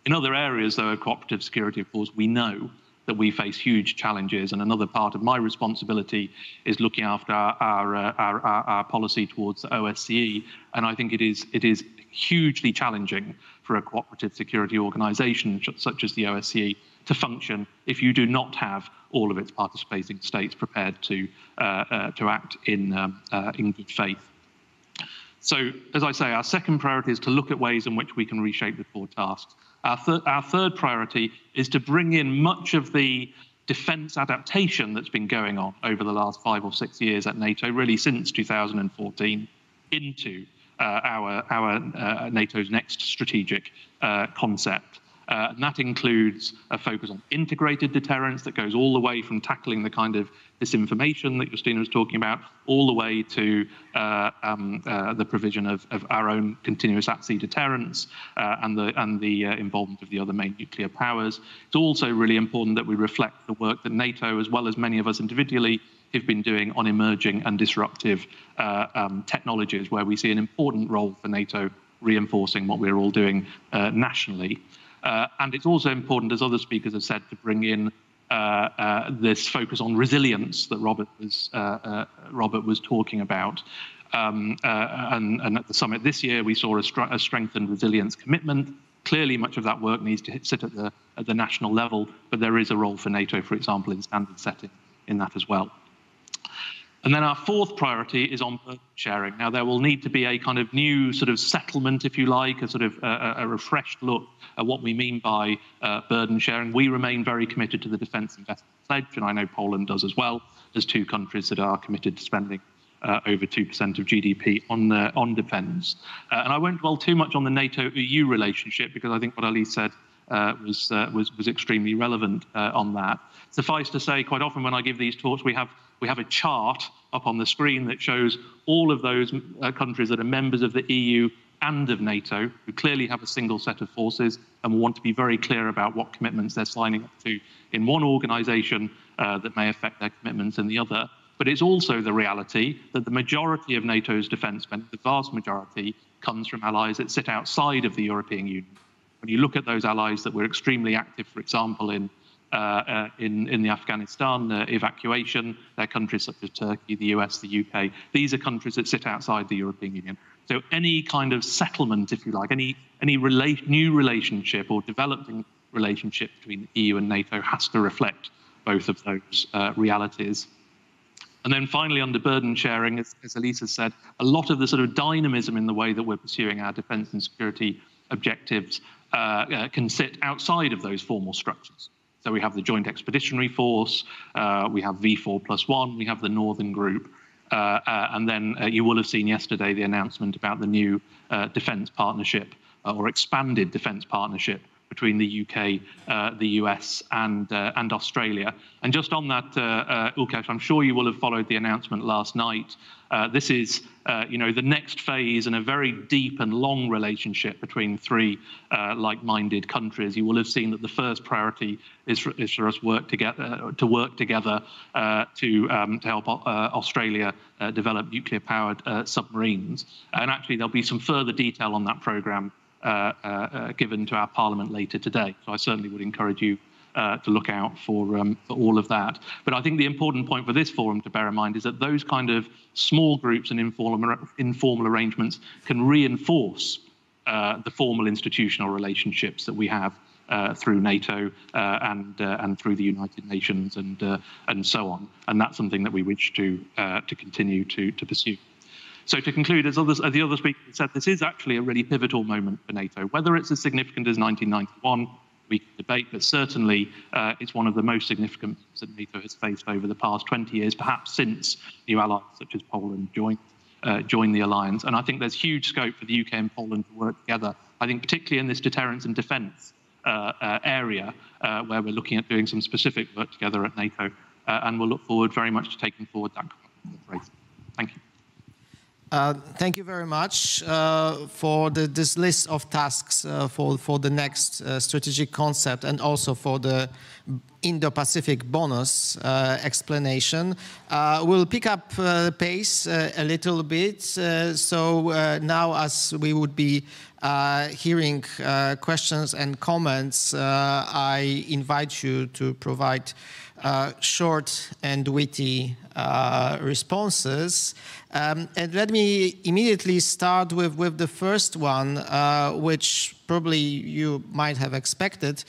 In other areas, though, of cooperative security, of course, we know that we face huge challenges, and another part of my responsibility is looking after our policy towards the OSCE, and I think it is hugely challenging for a cooperative security organisation such as the OSCE to function if you do not have all of its participating states prepared to act in good faith. So, as I say, our second priority is to look at ways in which we can reshape the core tasks. Our third priority is to bring in much of the defence adaptation that's been going on over the last 5 or 6 years at NATO, really since 2014, into our NATO's next strategic concept. And that includes a focus on integrated deterrence that goes all the way from tackling the kind of disinformation that Justyna was talking about, all the way to the provision of our own continuous at-sea deterrence and the involvement of the other main nuclear powers. It's also really important that we reflect the work that NATO, as well as many of us individually, have been doing on emerging and disruptive technologies, where we see an important role for NATO reinforcing what we're all doing nationally. And it's also important, as other speakers have said, to bring in this focus on resilience that Robert was talking about. And at the summit this year, we saw a strengthened resilience commitment. Clearly, much of that work needs to sit at the national level, but there is a role for NATO, for example, in standard setting in that as well. And then our fourth priority is on burden sharing. Now, there will need to be a kind of new sort of settlement, if you like, a sort of a refreshed look at what we mean by burden sharing. We remain very committed to the Defence Investment Pledge, and I know Poland does as well, as two countries that are committed to spending over 2% of GDP on defence. And I won't dwell too much on the NATO-EU relationship, because I think what Ali said was extremely relevant on that. Suffice to say, quite often when I give these talks, we have a chart up on the screen that shows all of those countries that are members of the EU and of NATO, who clearly have a single set of forces and will want to be very clear about what commitments they're signing up to in one organisation that may affect their commitments in the other. But it's also the reality that the majority of NATO's defence spending, the vast majority, comes from allies that sit outside of the European Union. When you look at those allies that were extremely active, for example, in the Afghanistan evacuation, they're countries such as Turkey, the US, the UK. These are countries that sit outside the European Union. So any kind of settlement, if you like, any new relationship or developing relationship between the EU and NATO has to reflect both of those realities. And then finally, under burden sharing, as Elisa said, a lot of the sort of dynamism in the way that we're pursuing our defence and security objectives can sit outside of those formal structures. So we have the Joint Expeditionary Force, we have V4+1, we have the Northern Group, and then you will have seen yesterday the announcement about the new defence partnership or expanded defence partnership between the UK, the US, and Australia. And just on that, Łukasz, I'm sure you will have followed the announcement last night. This is, the next phase in a very deep and long relationship between three like-minded countries. You will have seen that the first priority is for us to work together to help Australia develop nuclear-powered submarines. And actually, there'll be some further detail on that programme given to our Parliament later today. So I certainly would encourage you to look out for all of that. But I think the important point for this forum to bear in mind is that those kind of small groups and informal arrangements can reinforce the formal institutional relationships that we have through NATO and through the United Nations and so on. And that's something that we wish to continue to pursue. So to conclude, as the other speakers said, this is actually a really pivotal moment for NATO. Whether it's as significant as 1991, we can debate, but certainly it's one of the most significant that NATO has faced over the past 20 years, perhaps since new allies such as Poland joined the alliance. And I think there's huge scope for the UK and Poland to work together. I think particularly in this deterrence and defence area, where we're looking at doing some specific work together at NATO, and we'll look forward very much to taking forward that cooperation. Thank you. Thank you very much for this list of tasks for the next strategic concept, and also for the Indo-Pacific bonus explanation. We'll pick up pace a little bit. So now, as we would be hearing questions and comments, I invite you to provide short and witty responses. And let me immediately start with the first one, which probably you might have expected,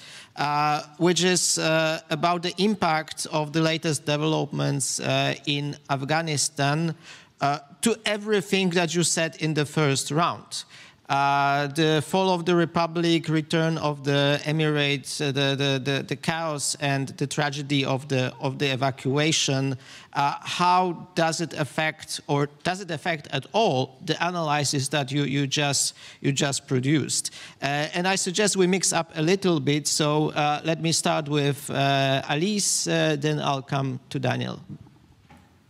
which is about the impact of the latest developments in Afghanistan to everything that you said in the first round. The fall of the Republic, return of the Emirates, the chaos and the tragedy of the evacuation. How does it affect, or does it affect at all, the analysis that you just produced? And I suggest we mix up a little bit. So let me start with Alice, then I'll come to Daniel.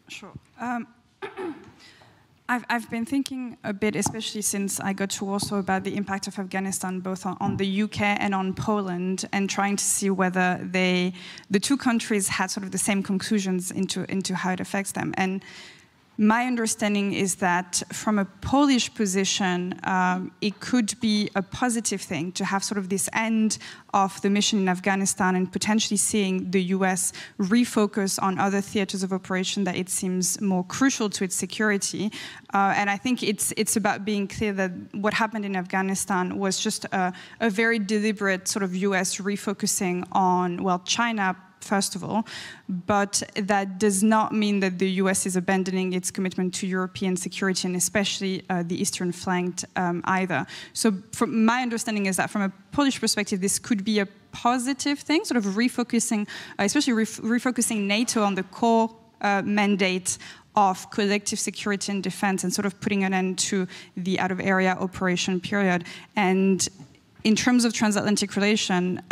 Sure. I've been thinking a bit, especially since I got to Warsaw, about the impact of Afghanistan, both on the UK and on Poland, and trying to see whether the two countries had sort of the same conclusions into how it affects them. And my understanding is that from a Polish position, it could be a positive thing to have sort of this end of the mission in Afghanistan, and potentially seeing the US refocus on other theaters of operation that it seems more crucial to its security. And I think it's about being clear that what happened in Afghanistan was just a very deliberate sort of US refocusing on, well, China, first of all, but that does not mean that the US is abandoning its commitment to European security, and especially the eastern flank either. So from my understanding is that from a Polish perspective, this could be a positive thing, sort of refocusing, especially refocusing NATO on the core mandate of collective security and defense, and sort of putting an end to the out-of-area operation period. And in terms of transatlantic relation,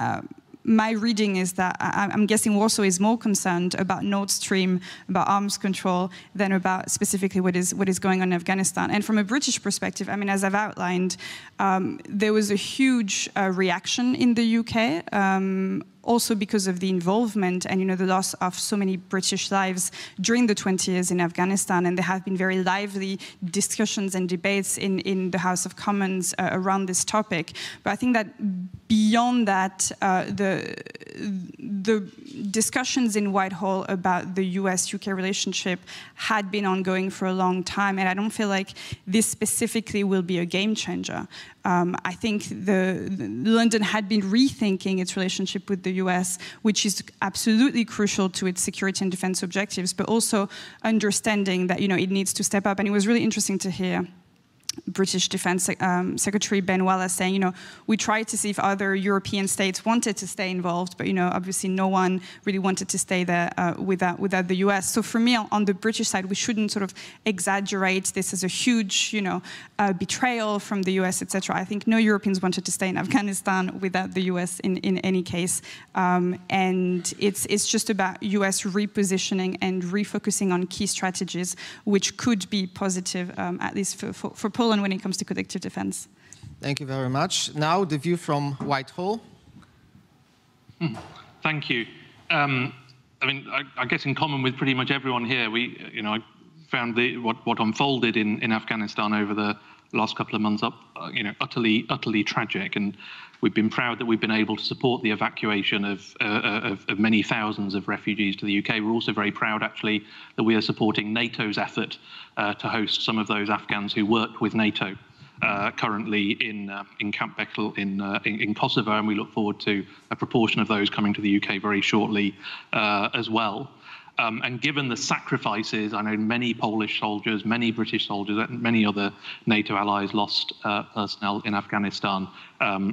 my reading is that I'm guessing Warsaw is more concerned about Nord Stream, about arms control, than about specifically what is going on in Afghanistan. And from a British perspective, I mean, as I've outlined, there was a huge reaction in the UK, also because of the involvement and, you know, the loss of so many British lives during the 20 years in Afghanistan. And there have been very lively discussions and debates in the House of Commons around this topic. But I think that beyond that, the discussions in Whitehall about the US-UK relationship had been ongoing for a long time, and I don't feel like this specifically will be a game changer. I think London had been rethinking its relationship with the US, which is absolutely crucial to its security and defense objectives, but also understanding that, you know, it needs to step up. And it was really interesting to hear British Defense Secretary Ben Wallace saying, you know, we tried to see if other European states wanted to stay involved, but, you know, obviously no one really wanted to stay there without the US. So for me, on the British side, we shouldn't sort of exaggerate this as a huge, you know, betrayal from the US, etc. I think no Europeans wanted to stay in Afghanistan without the US in any case. And it's just about US repositioning and refocusing on key strategies, which could be positive, at least for Poland when it comes to collective defense. Thank you very much. Now the view from Whitehall. Thank you. I mean, I guess in common with pretty much everyone here, I found what unfolded in Afghanistan over the last couple of months utterly tragic, and we've been proud that we've been able to support the evacuation of many thousands of refugees to the UK. We're also very proud, actually, that we are supporting NATO's effort to host some of those Afghans who worked with NATO currently in Camp Bechtel in Kosovo, and we look forward to a proportion of those coming to the UK very shortly as well. And given the sacrifices, I know many Polish soldiers, many British soldiers, and many other NATO allies lost personnel in Afghanistan,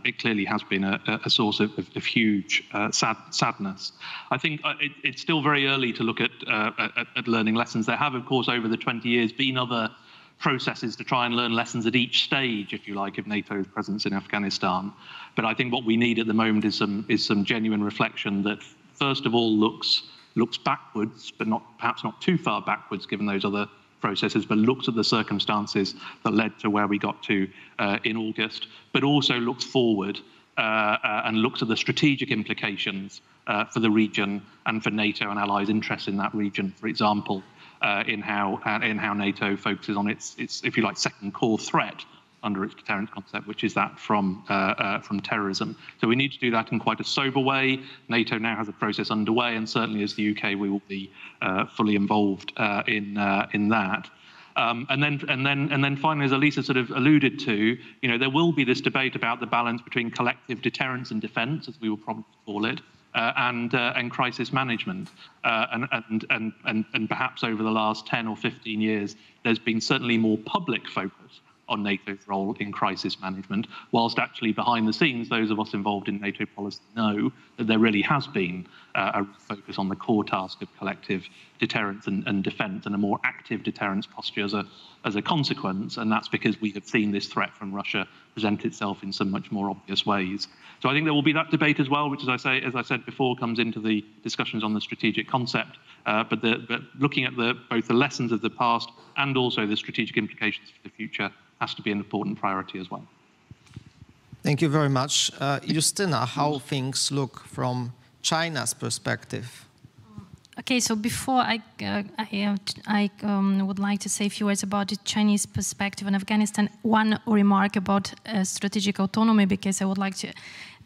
it clearly has been a source of huge sadness. I think it's still very early to look at learning lessons. There have, of course, over the 20 years been other processes to try and learn lessons at each stage, if you like, of NATO's presence in Afghanistan. But I think what we need at the moment is some genuine reflection that, first of all, looks backwards, but perhaps not too far backwards, given those other processes, but looks at the circumstances that led to where we got to in August, but also looks forward and looks at the strategic implications for the region and for NATO and allies' interests in that region. For example, in how NATO focuses on its, if you like, second core threat under its deterrence concept, which is that from terrorism. So we need to do that in quite a sober way. NATO now has a process underway, and certainly as the UK, we will be fully involved in that. And then finally, as Elisa sort of alluded to, there will be this debate about the balance between collective deterrence and defence, as we will probably call it, and crisis management. And perhaps over the last 10 or 15 years, there's been certainly more public focus on NATO's role in crisis management, whilst actually behind the scenes, those of us involved in NATO policy know that there really has been a focus on the core task of collective deterrence and defence, and a more active deterrence posture as a consequence, and that's because we have seen this threat from Russia present itself in some much more obvious ways. So I think there will be that debate as well, which, as I said before, comes into the discussions on the strategic concept, but looking at both the lessons of the past and also the strategic implications for the future has to be an important priority as well. Thank you very much. Justyna, how things look from China's perspective? Okay, so before I would like to say a few words about the Chinese perspective on Afghanistan. One remark about strategic autonomy, because I would like to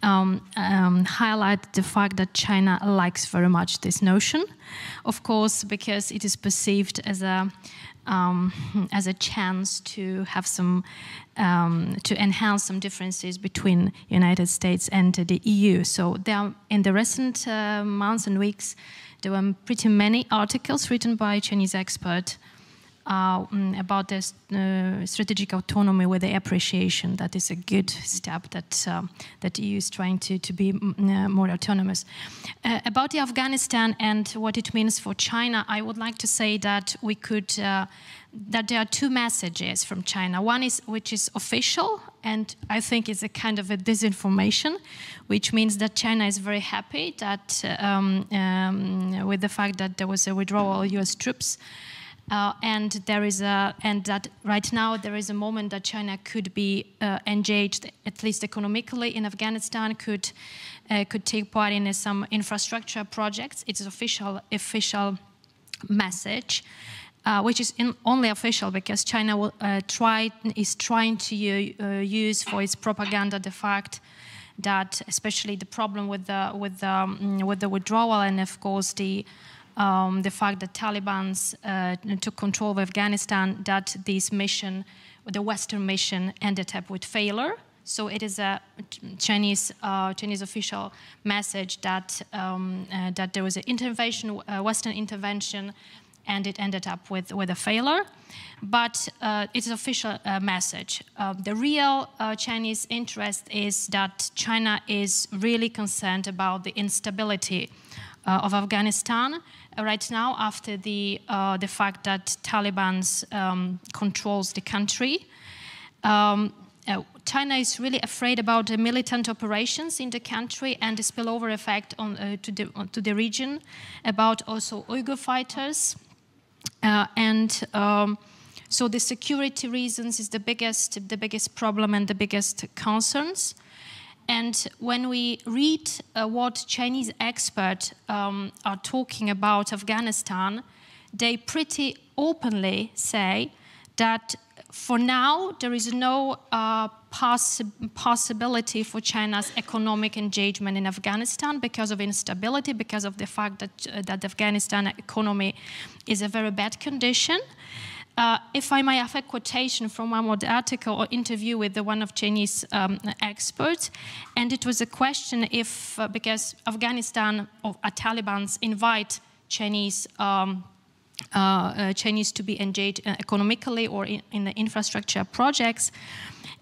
highlight the fact that China likes very much this notion, of course, because it is perceived as a chance to have some, to enhance some differences between United States and the EU. So there, in the recent months and weeks, there were pretty many articles written by Chinese experts about this strategic autonomy, with the appreciation that is a good step that the EU is trying to be more autonomous. About the Afghanistan and what it means for China, I would like to say that we could that there are two messages from China. One is which is official, and I think it's a kind of a disinformation, which means that China is very happy that with the fact that there was a withdrawal of US troops. And that right now there is a moment that China could be engaged, at least economically, in Afghanistan, could take part in some infrastructure projects. It's an official message, which is only official because China will is trying to use for its propaganda the fact that, especially the problem with the withdrawal, and of course the fact that Taliban's took control of Afghanistan, that this mission, the Western mission, ended up with failure. So it is a Chinese official message that that there was an intervention, Western intervention, and it ended up with a failure. But it's an official message. The real Chinese interest is that China is really concerned about the instability of Afghanistan right now, after the fact that Taliban controls the country. China is really afraid about the militant operations in the country and the spillover effect on to the region, about also Uyghur fighters, so the security reasons is the biggest problem and the biggest concerns. And when we read what Chinese experts are talking about Afghanistan, they pretty openly say that for now there is no possibility for China's economic engagement in Afghanistan because of instability, because of the fact that the Afghanistan economy is a very bad condition. If I may have a quotation from one more article or interview with one of Chinese experts, and it was a question if, because Afghanistan or Taliban's invite Chinese to be engaged economically or in the infrastructure projects,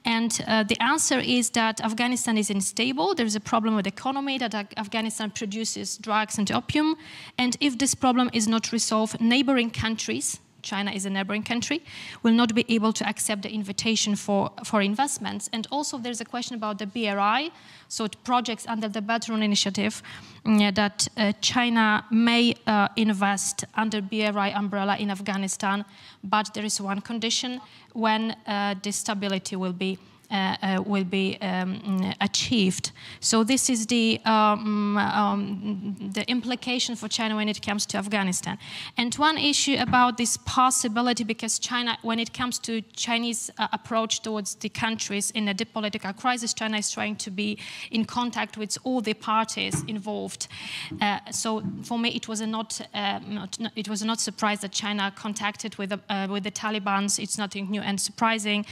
and the answer is that Afghanistan is unstable. There is a problem with the economy, that Afghanistan produces drugs and opium, and if this problem is not resolved, neighboring countries China is a neighboring country, will not be able to accept the invitation for investments. And also there's a question about the BRI, so projects under the Belt and Road Initiative, that China may invest under BRI umbrella in Afghanistan, but there is one condition: when the stability will be achieved. So this is the implication for China when it comes to Afghanistan. And one issue about this possibility, because China, when it comes to Chinese approach towards the countries in a deep political crisis, China is trying to be in contact with all the parties involved. So for me, it was not surprised that China contacted with the Taliban. It's nothing new and surprising.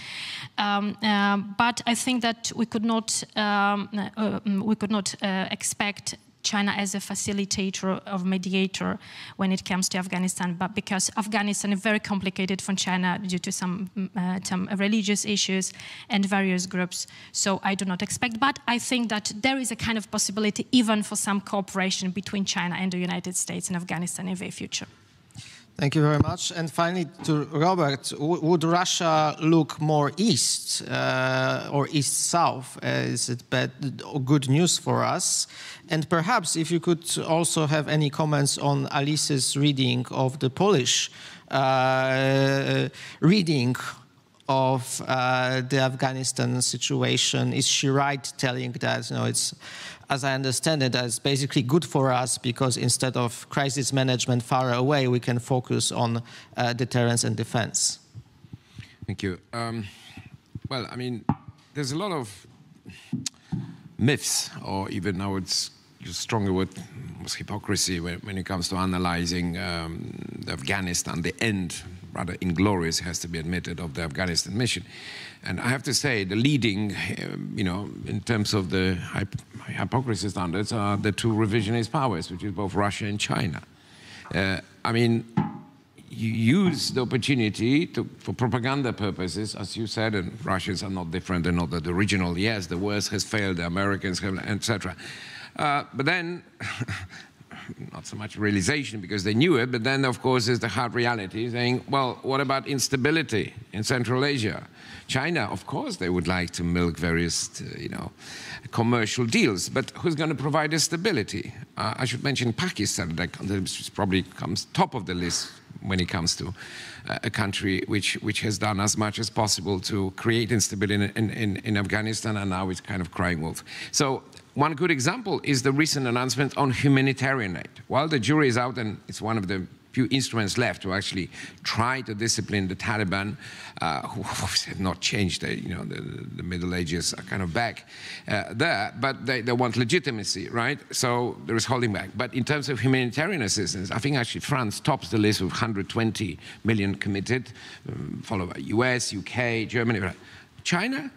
But I think that we could not expect China as a facilitator or mediator when it comes to Afghanistan, but because Afghanistan is very complicated for China due to some religious issues and various groups. So I do not expect, but I think that there is a kind of possibility even for some cooperation between China and the United States in Afghanistan in the future. Thank you very much. And finally, to Robert, would Russia look more east or east-south? Is it bad or good news for us? And perhaps if you could also have any comments on Alice's reading of the Polish reading of the Afghanistan situation. Is she right telling that, you know, it's, as I understand it, it's basically good for us because instead of crisis management far away, we can focus on deterrence and defense? Thank you. Well, I mean, there's a lot of myths, or even I would use a stronger word, almost hypocrisy, when it comes to analyzing Afghanistan, the end, rather inglorious, has to be admitted, of the Afghanistan mission. And I have to say, the leading, you know, in terms of the hypocrisy standards, are the two revisionist powers, which is both Russia and China. I mean, you use the opportunity for propaganda purposes, as you said, and Russians are not different, they're not the original. Yes, the worst has failed, the Americans have, etc. But then, not so much realization because they knew it, but then of course is the hard reality saying, well, what about instability in Central Asia? China, of course, they would like to milk various, you know, commercial deals, but who's going to provide the stability? I should mention Pakistan, that probably comes top of the list when it comes to a country which has done as much as possible to create instability in Afghanistan, and now it's kind of crying wolf. So one good example is the recent announcement on humanitarian aid. While the jury is out, and it's one of the few instruments left to actually try to discipline the Taliban, who have not changed. You know, the Middle Ages are kind of back there, but they want legitimacy, right? So there is holding back. But in terms of humanitarian assistance, I think actually France tops the list with 120 million committed, followed by US, UK, Germany. China,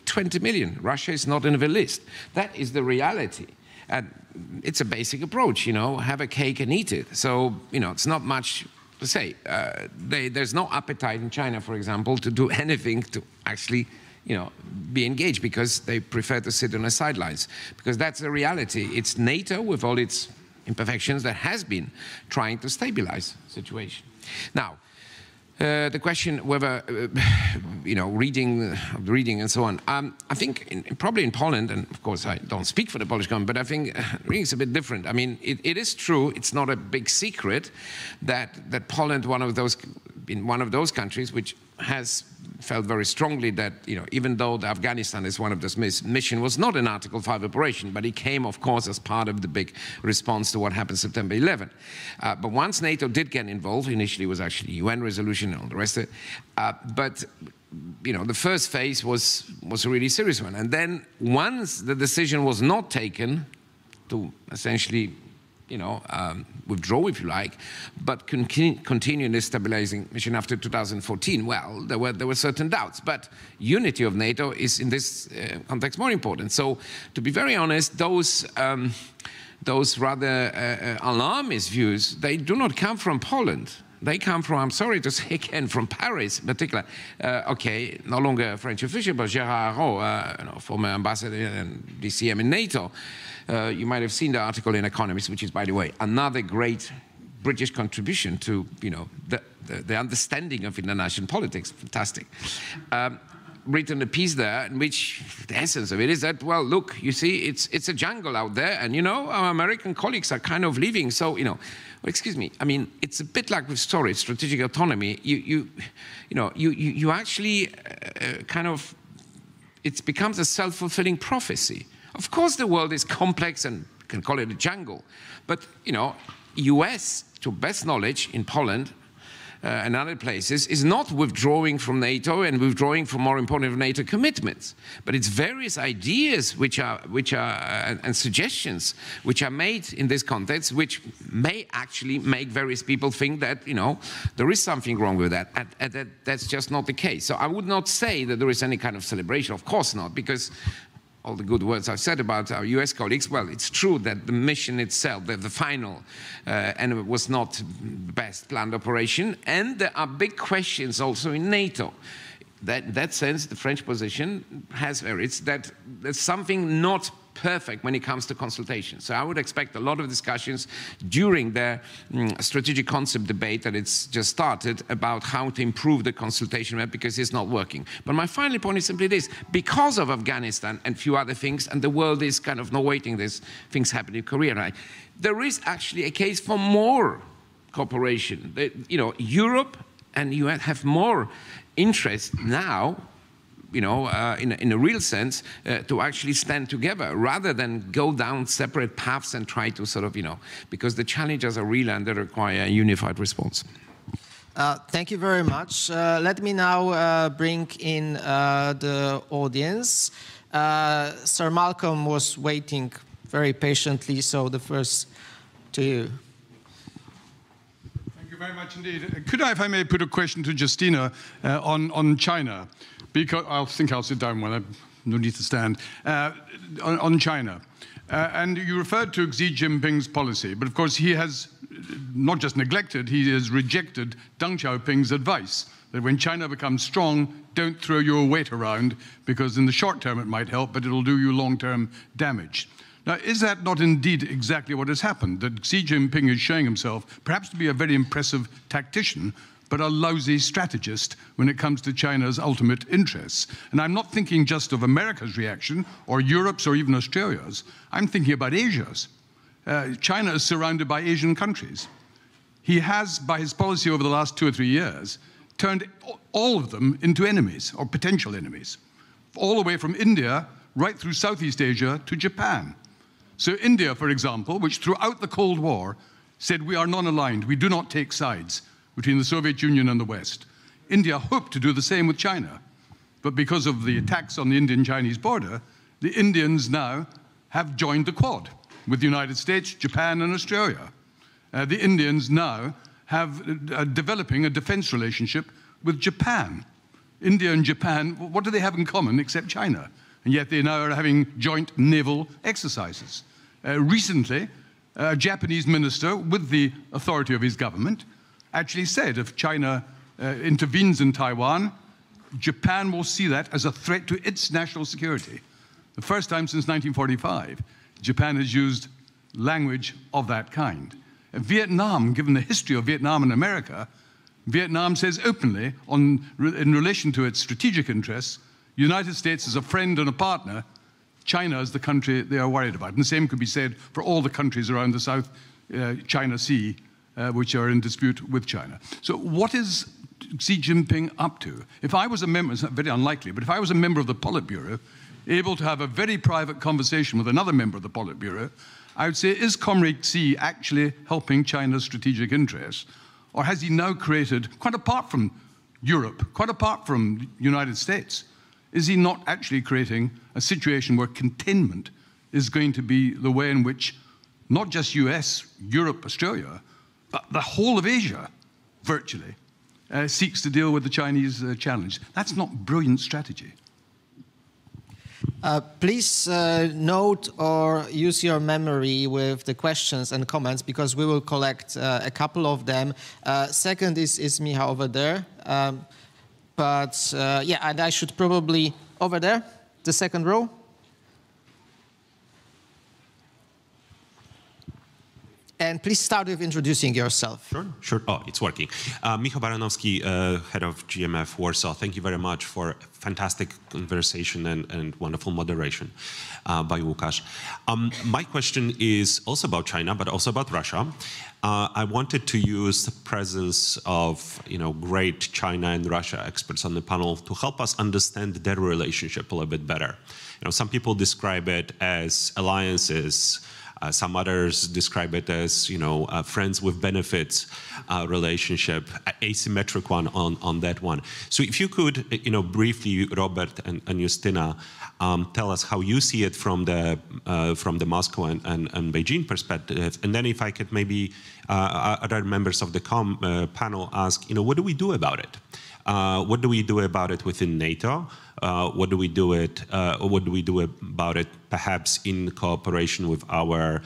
20 million. Russia is not in the list. That is the reality. And it's a basic approach, you know, have a cake and eat it. So, you know, it's not much to say. There's no appetite in China, for example, to do anything to actually, you know, be engaged, because they prefer to sit on the sidelines. Because that's the reality. It's NATO, with all its imperfections, that has been trying to stabilize the situation. Now, the question whether, you know, reading and so on. I think probably in Poland, and of course I don't speak for the Polish government, but I think reading is a bit different. I mean, it is true, it's not a big secret that Poland, one of those countries which has felt very strongly that, you know, even though the Afghanistan is one of those mission was not an Article 5 operation, but it came, of course, as part of the big response to what happened September 11. But once NATO did get involved, initially it was actually UN resolution and all the rest of it, but you know, the first phase was a really serious one. And then once the decision was not taken to essentially, you know, withdraw, if you like, but continue this stabilizing mission after 2014. Well, there were certain doubts, but unity of NATO is in this context more important. So, to be very honest, those rather alarmist views, they do not come from Poland. They come from, I'm sorry to say again, from Paris in particular. Okay, no longer a French official, but Gérard Araud, you know, former ambassador and DCM in NATO. You might have seen the article in Economist, which is, by the way, another great British contribution to, the understanding of international politics. Fantastic. Written a piece there in which the essence of it is that, well, look, you see, it's a jungle out there, and our American colleagues are kind of leaving. So, well, excuse me. I mean, it's a bit like with storage, strategic autonomy. You actually kind of, it becomes a self-fulfilling prophecy. Of course, the world is complex, and you can call it a jungle. But US, to best knowledge, in Poland. And other places, is not withdrawing from NATO and withdrawing from, more important, NATO commitments, but it's various ideas and suggestions which are made in this context, which may actually make various people think that there is something wrong with that, and that's just not the case. So I would not say that there is any kind of celebration. Of course not, because all the good words I've said about our US colleagues, well, it's true that the mission itself, the final, and it was not the best planned operation, and there are big questions also in NATO. In that sense, the French position has merits that there's something not perfect when it comes to consultation. So I would expect a lot of discussions during the strategic concept debate that it's just started about how to improve the consultation map, because it's not working. But my final point is simply this: because of Afghanistan and a few other things, and the world is kind of not waiting, this things happening in Korea, right? There is actually a case for more cooperation. Europe and US have more interest now, in a real sense, to actually stand together rather than go down separate paths and try to sort of, because the challenges are real and they require a unified response. Thank you very much. Let me now bring in the audience. Sir Malcolm was waiting very patiently, so the first to you. Thank you very much indeed. Could I, if I may, put a question to Justyna on China? Because I think I'll sit down when no need to stand. On China. And you referred to Xi Jinping's policy, but of course he has not just neglected, he has rejected Deng Xiaoping's advice that when China becomes strong, don't throw your weight around, because in the short term it might help, but it'll do you long-term damage. Now, is that not indeed exactly what has happened? That Xi Jinping is showing himself perhaps to be a very impressive tactician, but a lousy strategist when it comes to China's ultimate interests. And I'm not thinking just of America's reaction, or Europe's, or even Australia's. I'm thinking about Asia's. China is surrounded by Asian countries. He has, by his policy over the last 2 or 3 years, turned all of them into enemies, or potential enemies, all the way from India right through Southeast Asia to Japan. So India, for example, which throughout the Cold War said we are non-aligned, we do not take sides between the Soviet Union and the West. India hoped to do the same with China. But because of the attacks on the Indian-Chinese border, the Indians now have joined the Quad with the United States, Japan, and Australia. The Indians now have developing a defense relationship with Japan. India and Japan, what do they have in common except China? And yet they now are having joint naval exercises. Recently, a Japanese minister, with the authority of his government, actually said if China intervenes in Taiwan, Japan will see that as a threat to its national security. The first time since 1945, Japan has used language of that kind. Vietnam, given the history of Vietnam and America, Vietnam says openly, in relation to its strategic interests, the United States is a friend and a partner, China is the country they are worried about. And the same could be said for all the countries around the South China Sea, which are in dispute with China. So what is Xi Jinping up to? If I was a member, it's not very unlikely, but if I was a member of the Politburo, able to have a very private conversation with another member of the Politburo, I would say, is Comrade Xi actually helping China's strategic interests? Or has he now created, quite apart from Europe, quite apart from the United States, is he not actually creating a situation where containment is going to be the way in which not just US, Europe, Australia, but the whole of Asia, virtually, seeks to deal with the Chinese challenge? That's not brilliant strategy. Please note or use your memory with the questions and comments, because we will collect a couple of them. Second is Miha over there. Yeah, and I should probably, over there, the second row. And please start with introducing yourself. Sure. Oh, it's working. Michał Baranowski, head of GMF Warsaw. Thank you very much for fantastic conversation and wonderful moderation by Łukasz. My question is also about China, but also about Russia. I wanted to use the presence of great China and Russia experts on the panel to help us understand their relationship a little bit better. Some people describe it as alliances. Some others describe it as, friends with benefits relationship, asymmetric one on that one. So if you could, briefly, Robert and Justyna, tell us how you see it from the Moscow and Beijing perspective, and then if I could maybe other members of the panel ask, what do we do about it? What do we do about it within NATO? What do we do about it perhaps in cooperation with our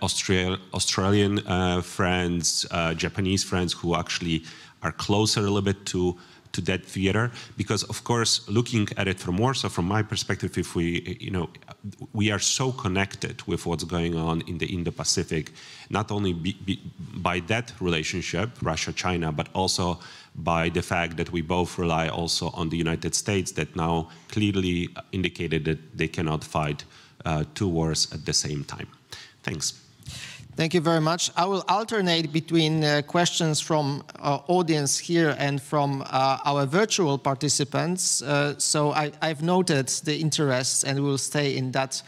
Australian friends, Japanese friends who actually are closer a little bit to that theater? Because of course, looking at it from Warsaw, from my perspective, if we are so connected with what's going on in the Indo-Pacific, not only by that relationship, Russia-China, but also by the fact that we both rely also on the United States that now clearly indicated that they cannot fight two wars at the same time. Thanks. Thank you very much. I will alternate between questions from our audience here and from our virtual participants. So I've noted the interest and will stay in that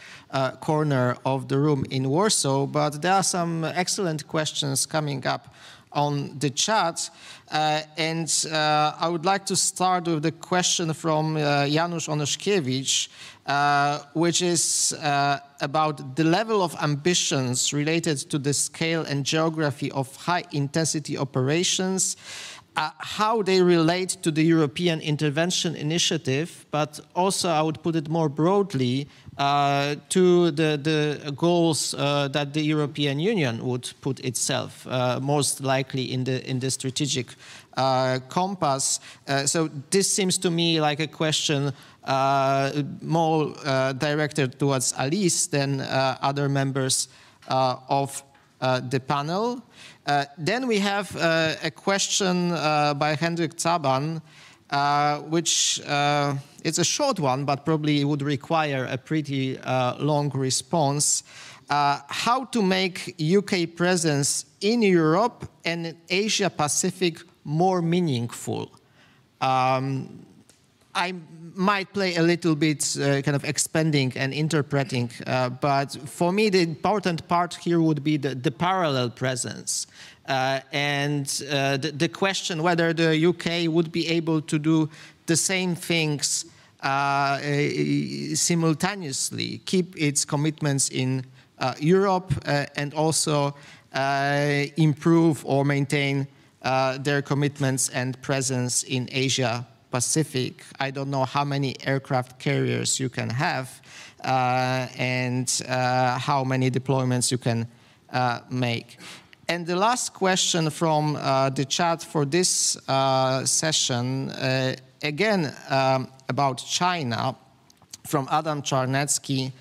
corner of the room in Warsaw. But there are some excellent questions coming up on the chat. And I would like to start with the question from Janusz Oneszkiewicz, which is about the level of ambitions related to the scale and geography of high-intensity operations, how they relate to the European Intervention Initiative, but also I would put it more broadly to the goals that the European Union would put itself, most likely in the strategic compass. So this seems to me like a question more directed towards Alice than other members of the panel. Then we have a question by Hendrik Caban, which it's a short one, but probably would require a pretty long response. How to make UK presence in Europe and Asia Pacific more meaningful? I might play a little bit kind of expanding and interpreting, but for me the important part here would be the parallel presence. And the question whether the UK would be able to do the same things simultaneously, keep its commitments in Europe and also improve or maintain their commitments and presence in Asia Pacific. I don't know how many aircraft carriers you can have and how many deployments you can make. And the last question from the chat for this session, again about China, from Adam Czarnecki.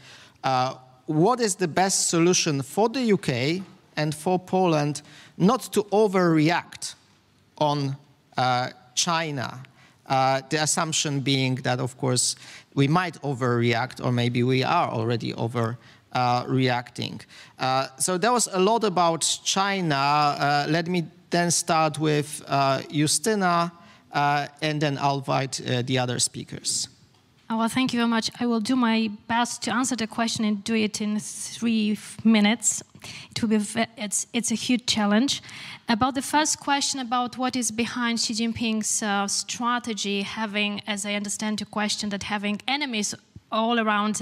What is the best solution for the UK and for Poland not to overreact on China? The assumption being that, of course, we might overreact, or maybe we are already overreacting. So there was a lot about China. Let me then start with Justyna, and then I'll invite the other speakers. Well, thank you very much. I will do my best to answer the question and do it in 3 minutes. It will be it's a huge challenge. About the first question about what is behind Xi Jinping's strategy, having, as I understand your question, that having enemies all around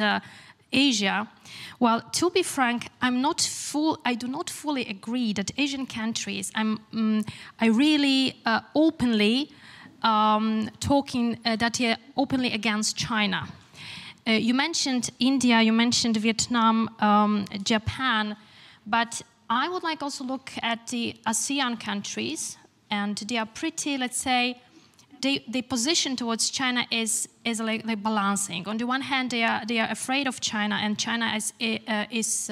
Asia. Well, to be frank, I do not fully agree that Asian countries. I really openly. Talking that are openly against China. You mentioned India, you mentioned Vietnam, Japan, but I would like also look at the ASEAN countries, and they are pretty, let's say, the position towards China is like balancing. On the one hand, they are afraid of China, and China is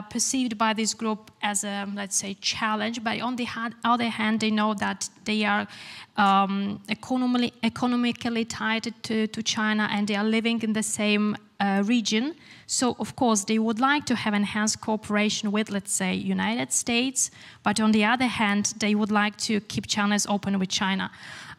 perceived by this group as a, let's say, challenge. But on the other hand, they know that they are economically tied to China, and they are living in the same region. So, of course, they would like to have enhanced cooperation with, let's say, United States. But on the other hand, they would like to keep channels open with China.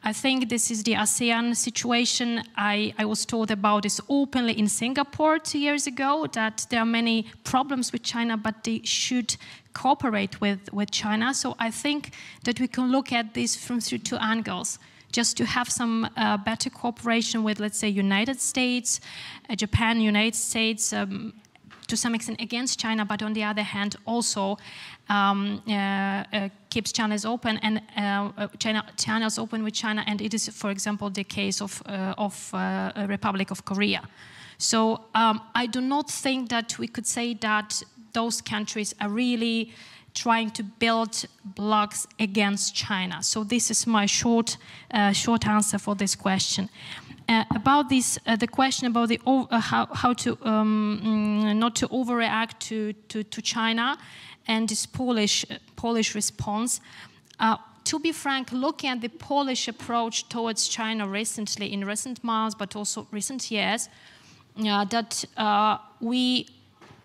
I think this is the ASEAN situation. I was told about this openly in Singapore 2 years ago, that there are many problems with China, but they should cooperate with China. So I think that we can look at this from two angles. Just to have some better cooperation with, let's say, United States, Japan, United States, to some extent against China, but on the other hand also keeps channels open and channels open with China, and it is, for example, the case of Republic of Korea. So I do not think that we could say that those countries are really trying to build blocks against China. So this is my short answer for this question. About this, the question about the how to not to overreact to China and this Polish response. To be frank, looking at the Polish approach towards China recently, in recent months, but also recent years, that we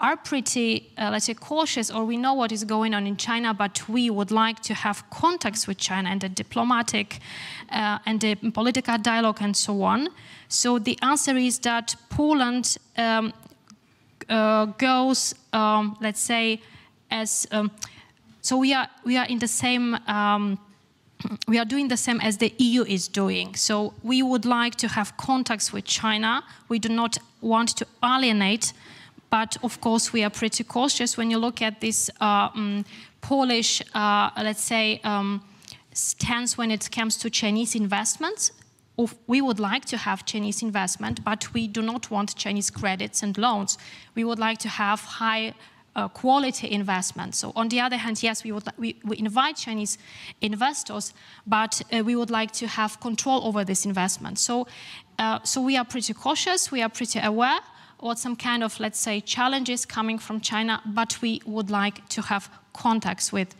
are pretty, let's say, cautious, or we know what is going on in China, but we would like to have contacts with China and the diplomatic and the political dialogue and so on. So the answer is that Poland goes, let's say, as so we are in the same. We are doing the same as the EU is doing. So we would like to have contacts with China. We do not want to alienate. But of course, we are pretty cautious when you look at this Polish, let's say, stance when it comes to Chinese investments. We would like to have Chinese investment, but we do not want Chinese credits and loans. We would like to have high quality investment. So on the other hand, yes, we invite Chinese investors, but we would like to have control over this investment. So, so we are pretty cautious. We are pretty aware or some kind of, let's say, challenges coming from China, but we would like to have contacts with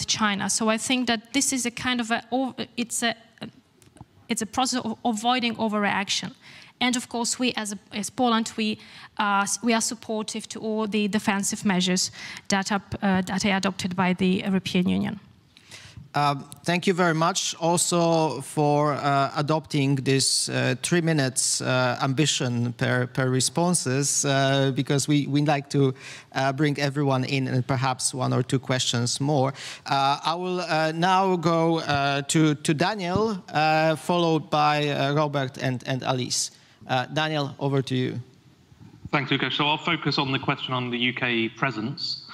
China. So I think that this is a kind of it's a process of avoiding overreaction. And of course, we as Poland, we are supportive to all the defensive measures that are adopted by the European Union. Thank you very much also for adopting this 3 minutes ambition per responses, because we like to bring everyone in and perhaps 1 or 2 questions more. I will now go to Daniel, followed by Robert and Alice. Daniel, over to you. Thanks, Łukasz. So I'll focus on the question on the UK presence.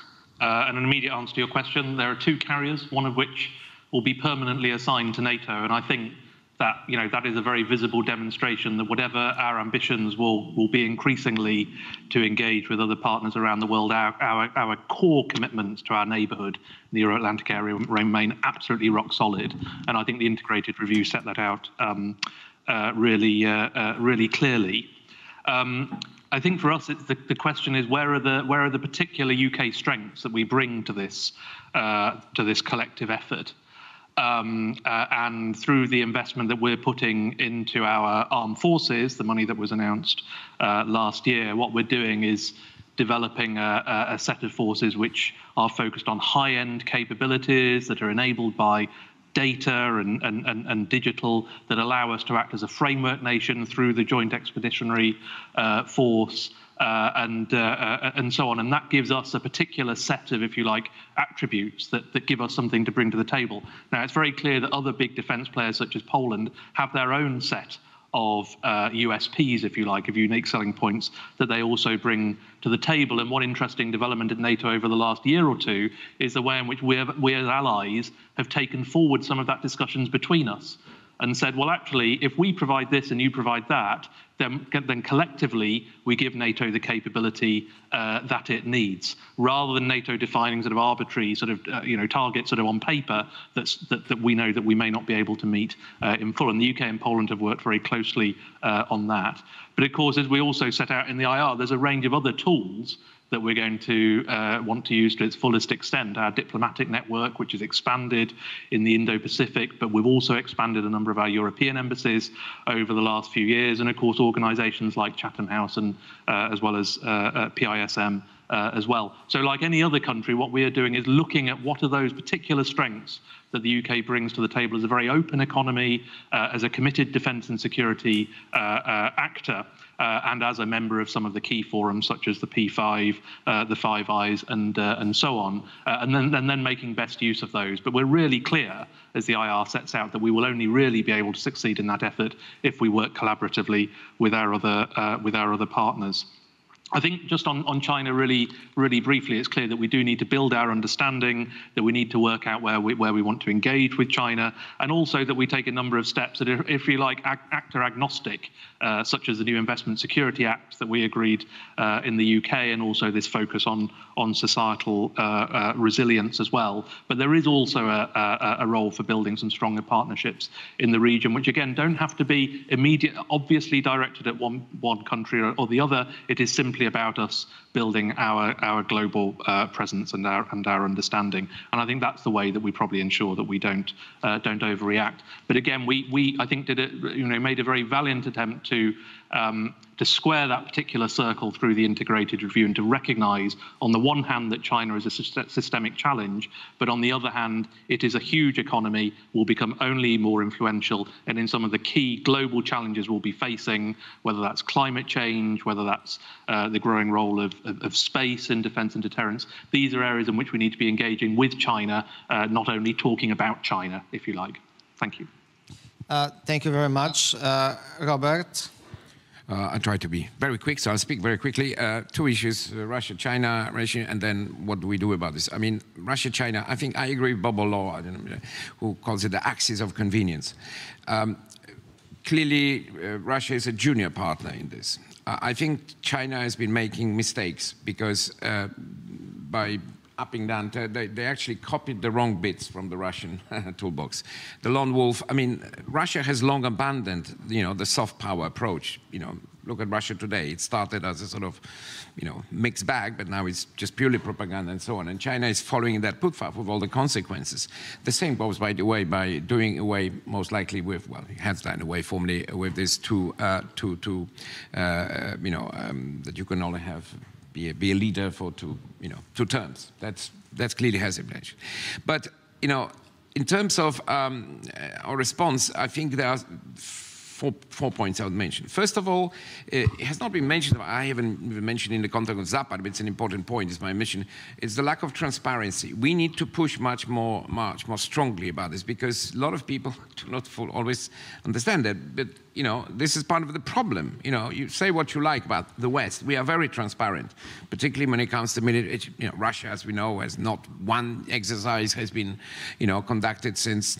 And an immediate answer to your question, there are 2 carriers, one of which will be permanently assigned to NATO. And I think that, that is a very visible demonstration that whatever our ambitions will be increasingly to engage with other partners around the world, our core commitments to our neighbourhood, the Euro-Atlantic area, remain absolutely rock solid. And I think the integrated review set that out really clearly. I think for us, the question is where are the particular UK strengths that we bring to this collective effort, and through the investment that we're putting into our armed forces, the money that was announced last year, what we're doing is developing a set of forces which are focused on high-end capabilities that are enabled by data and digital, that allow us to act as a framework nation through the Joint Expeditionary Force and so on. And that gives us a particular set of, if you like, attributes that give us something to bring to the table. Now, it's very clear that other big defence players, such as Poland, have their own set of USPs, if you like, of unique selling points that they also bring to the table. And one interesting development at NATO over the last year or 2 is the way in which we as allies have taken forward some of that discussions between us and said, well, actually, if we provide this and you provide that, then collectively we give NATO the capability that it needs, rather than NATO defining sort of arbitrary sort of targets sort of on paper that we know that we may not be able to meet in full. And the UK and Poland have worked very closely on that. But of course, as we also set out in the IR, there's a range of other tools that we're going to want to use to its fullest extent. Our diplomatic network, which has expanded in the Indo-Pacific, but we've also expanded a number of our European embassies over the last few years, and of course organisations like Chatham House and as well as PISM as well. So like any other country, what we are doing is looking at what are those particular strengths that the UK brings to the table as a very open economy, as a committed defence and security actor, and as a member of some of the key forums such as the P5, the Five Eyes, and so on, and then making best use of those. But we're really clear, as the IR sets out, that we will only really be able to succeed in that effort if we work collaboratively with our other partners. I think just on China, really briefly, it's clear that we do need to build our understanding, that we need to work out where we want to engage with China, and also that we take a number of steps that, if you like, actor agnostic, such as the new Investment Security Act that we agreed in the UK, and also this focus on societal resilience as well. But there is also a role for building some stronger partnerships in the region, which again don't have to be obviously directed at one country or the other. It is simply about us building our global presence and our understanding, and I think that's the way that we probably ensure that we don't overreact. But again, we I think made a very valiant attempt to square that particular circle through the integrated review, and to recognise, on the one hand, that China is a systemic challenge, but on the other hand, it is a huge economy, will become only more influential, and in some of the key global challenges we'll be facing, whether that's climate change, whether that's the growing role of space in defence and deterrence. These are areas in which we need to be engaging with China, not only talking about China, if you like. Thank you. Thank you very much. Robert? I'll try to be very quick, so I'll speak very quickly. Two issues, Russia-China, and then what do we do about this? I mean, Russia-China, I think I agree with Bobo Law, I don't know, who calls it the axis of convenience. Clearly, Russia is a junior partner in this. I think China has been making mistakes because by upping down, they actually copied the wrong bits from the Russian toolbox. The lone wolf, I mean, Russia has long abandoned, the soft power approach. Look at Russia today. It started as a sort of, mixed bag, but now it's just purely propaganda and so on. And China is following that footpath with all the consequences. The same goes, by the way, by doing away, most likely with, well, it has done away formally with this that you can only have be a leader for two terms. That's clearly has implication. But in terms of our response, I think there are four points I would mention. First of all, it has not been mentioned. I haven't even mentioned in the context of Zapad, but it's an important point. It's my mission. It's the lack of transparency. We need to push much more strongly about this, because a lot of people do not always understand that. But this is part of the problem. You say what you like about the West. We are very transparent, particularly when it comes to military. Russia, as we know, has not one exercise has been, conducted since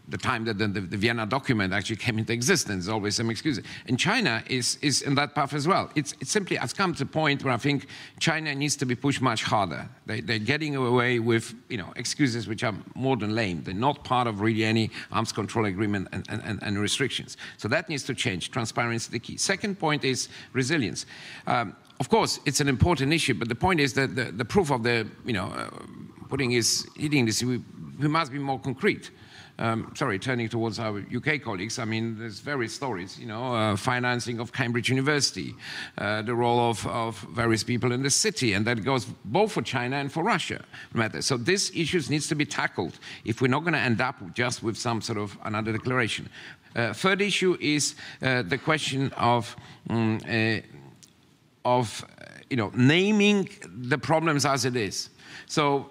the time that the Vienna document actually came into existence. There's always some excuse. And China is in that path as well. It simply has come to a point where I think China needs to be pushed much harder. They're getting away with excuses which are more than lame. They're not part of really any arms control agreement and restrictions. So that needs to change. Transparency is the key. Second point is resilience. Of course, it's an important issue, but the point is that the proof of the hitting this, we must be more concrete. Sorry, turning towards our UK colleagues, I mean, there's various stories, financing of Cambridge University, the role of various people in the city, and that goes both for China and for Russia. So this issue needs to be tackled if we're not going to end up just with some sort of another declaration. Third issue is the question of naming the problems as it is. So,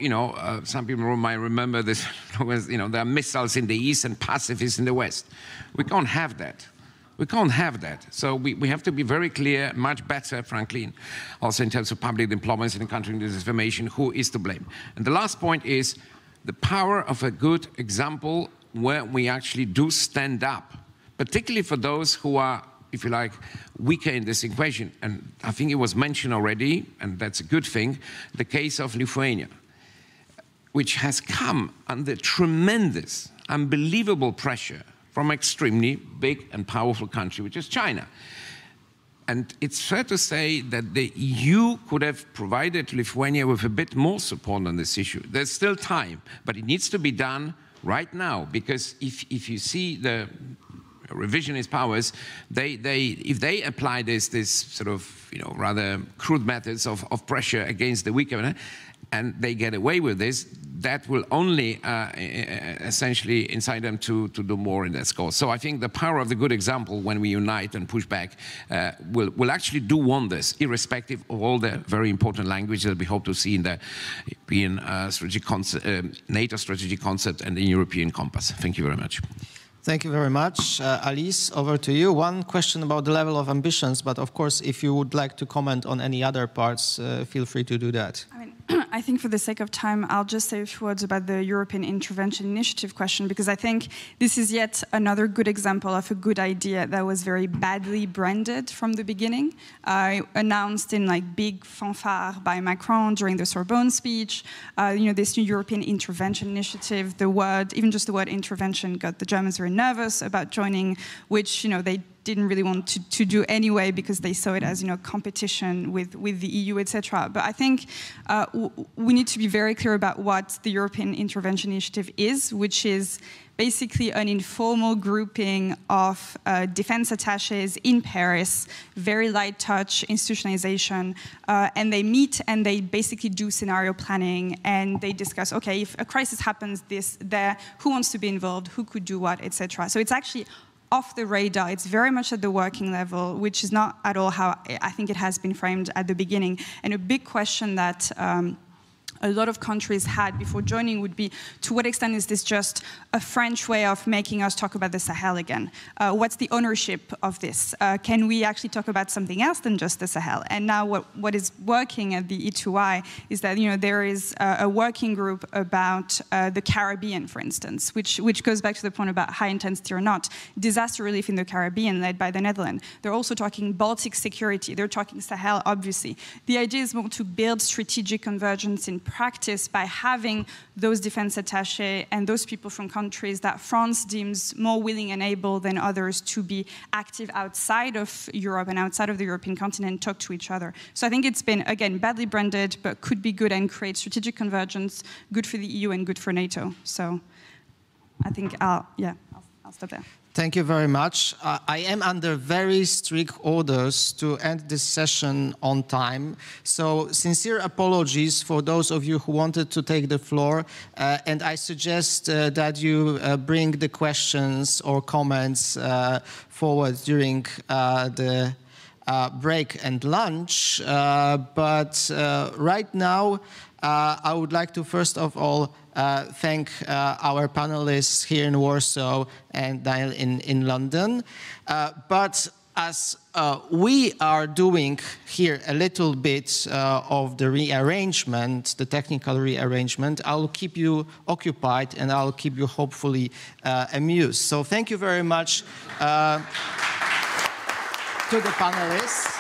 some people might remember this, there are missiles in the east and pacifists in the west. We can't have that. We can't have that. So we have to be very clear, much better, frankly, also in terms of public diplomacy and countering disinformation, who is to blame. And the last point is the power of a good example where we actually do stand up, particularly for those who are, if you like, weaker in this equation. And I think it was mentioned already, and that's a good thing, the case of Lithuania, which has come under tremendous, unbelievable pressure from extremely big and powerful country, which is China. And it's fair to say that the EU could have provided Lithuania with a bit more support on this issue. There's still time, but it needs to be done right now, because if you see the revisionist powers, if they apply this sort of rather crude methods of pressure against the weaker, and they get away with this, that will only essentially incite them to do more in that score. So I think the power of the good example, when we unite and push back, will actually do wonders, irrespective of all the very important language that we hope to see in the European NATO strategic concept and the European compass. Thank you very much. Thank you very much. Alice, over to you. One question about the level of ambitions, but of course, if you would like to comment on any other parts, feel free to do that. I think for the sake of time, I'll just say a few words about the European Intervention Initiative question, because I think this is yet another good example of a good idea that was very badly branded from the beginning. Announced in like big fanfare by Macron during the Sorbonne speech. This new European Intervention Initiative, even just the word intervention got the Germans very nervous about joining, which they didn't really want to do anyway, because they saw it as competition with the EU, etc. But I think we need to be very clear about what the European Intervention Initiative is, which is basically an informal grouping of defense attaches in Paris, very light touch institutionalization, and they meet and they basically do scenario planning, and they discuss, okay, if a crisis happens there, who wants to be involved, who could do what, etc. So it's actually off the radar. It's very much at the working level, which is not at all how I think it has been framed at the beginning. And a big question that a lot of countries had before joining would be, to what extent is this just a French way of making us talk about the Sahel again? What's the ownership of this? Can we actually talk about something else than just the Sahel? And now what is working at the E2I is that there is a working group about the Caribbean, for instance, which goes back to the point about high intensity or not. Disaster relief in the Caribbean, led by the Netherlands. They're also talking Baltic security. They're talking Sahel, obviously. The idea is more to build strategic convergence in practice by having those defense attaché and those people from countries that France deems more willing and able than others to be active outside of Europe and outside of the European continent and talk to each other. So I think it's been, again, badly branded, but could be good and create strategic convergence, good for the EU and good for NATO. So I think I'll stop there. Thank you very much. I am under very strict orders to end this session on time. So sincere apologies for those of you who wanted to take the floor. And I suggest that you bring the questions or comments forward during the break and lunch. But right now, I would like to first of all thank our panelists here in Warsaw and Daniel in London. But as we are doing here a little bit of the rearrangement, the technical rearrangement, I'll keep you occupied and I'll keep you hopefully amused. So thank you very much to the panelists.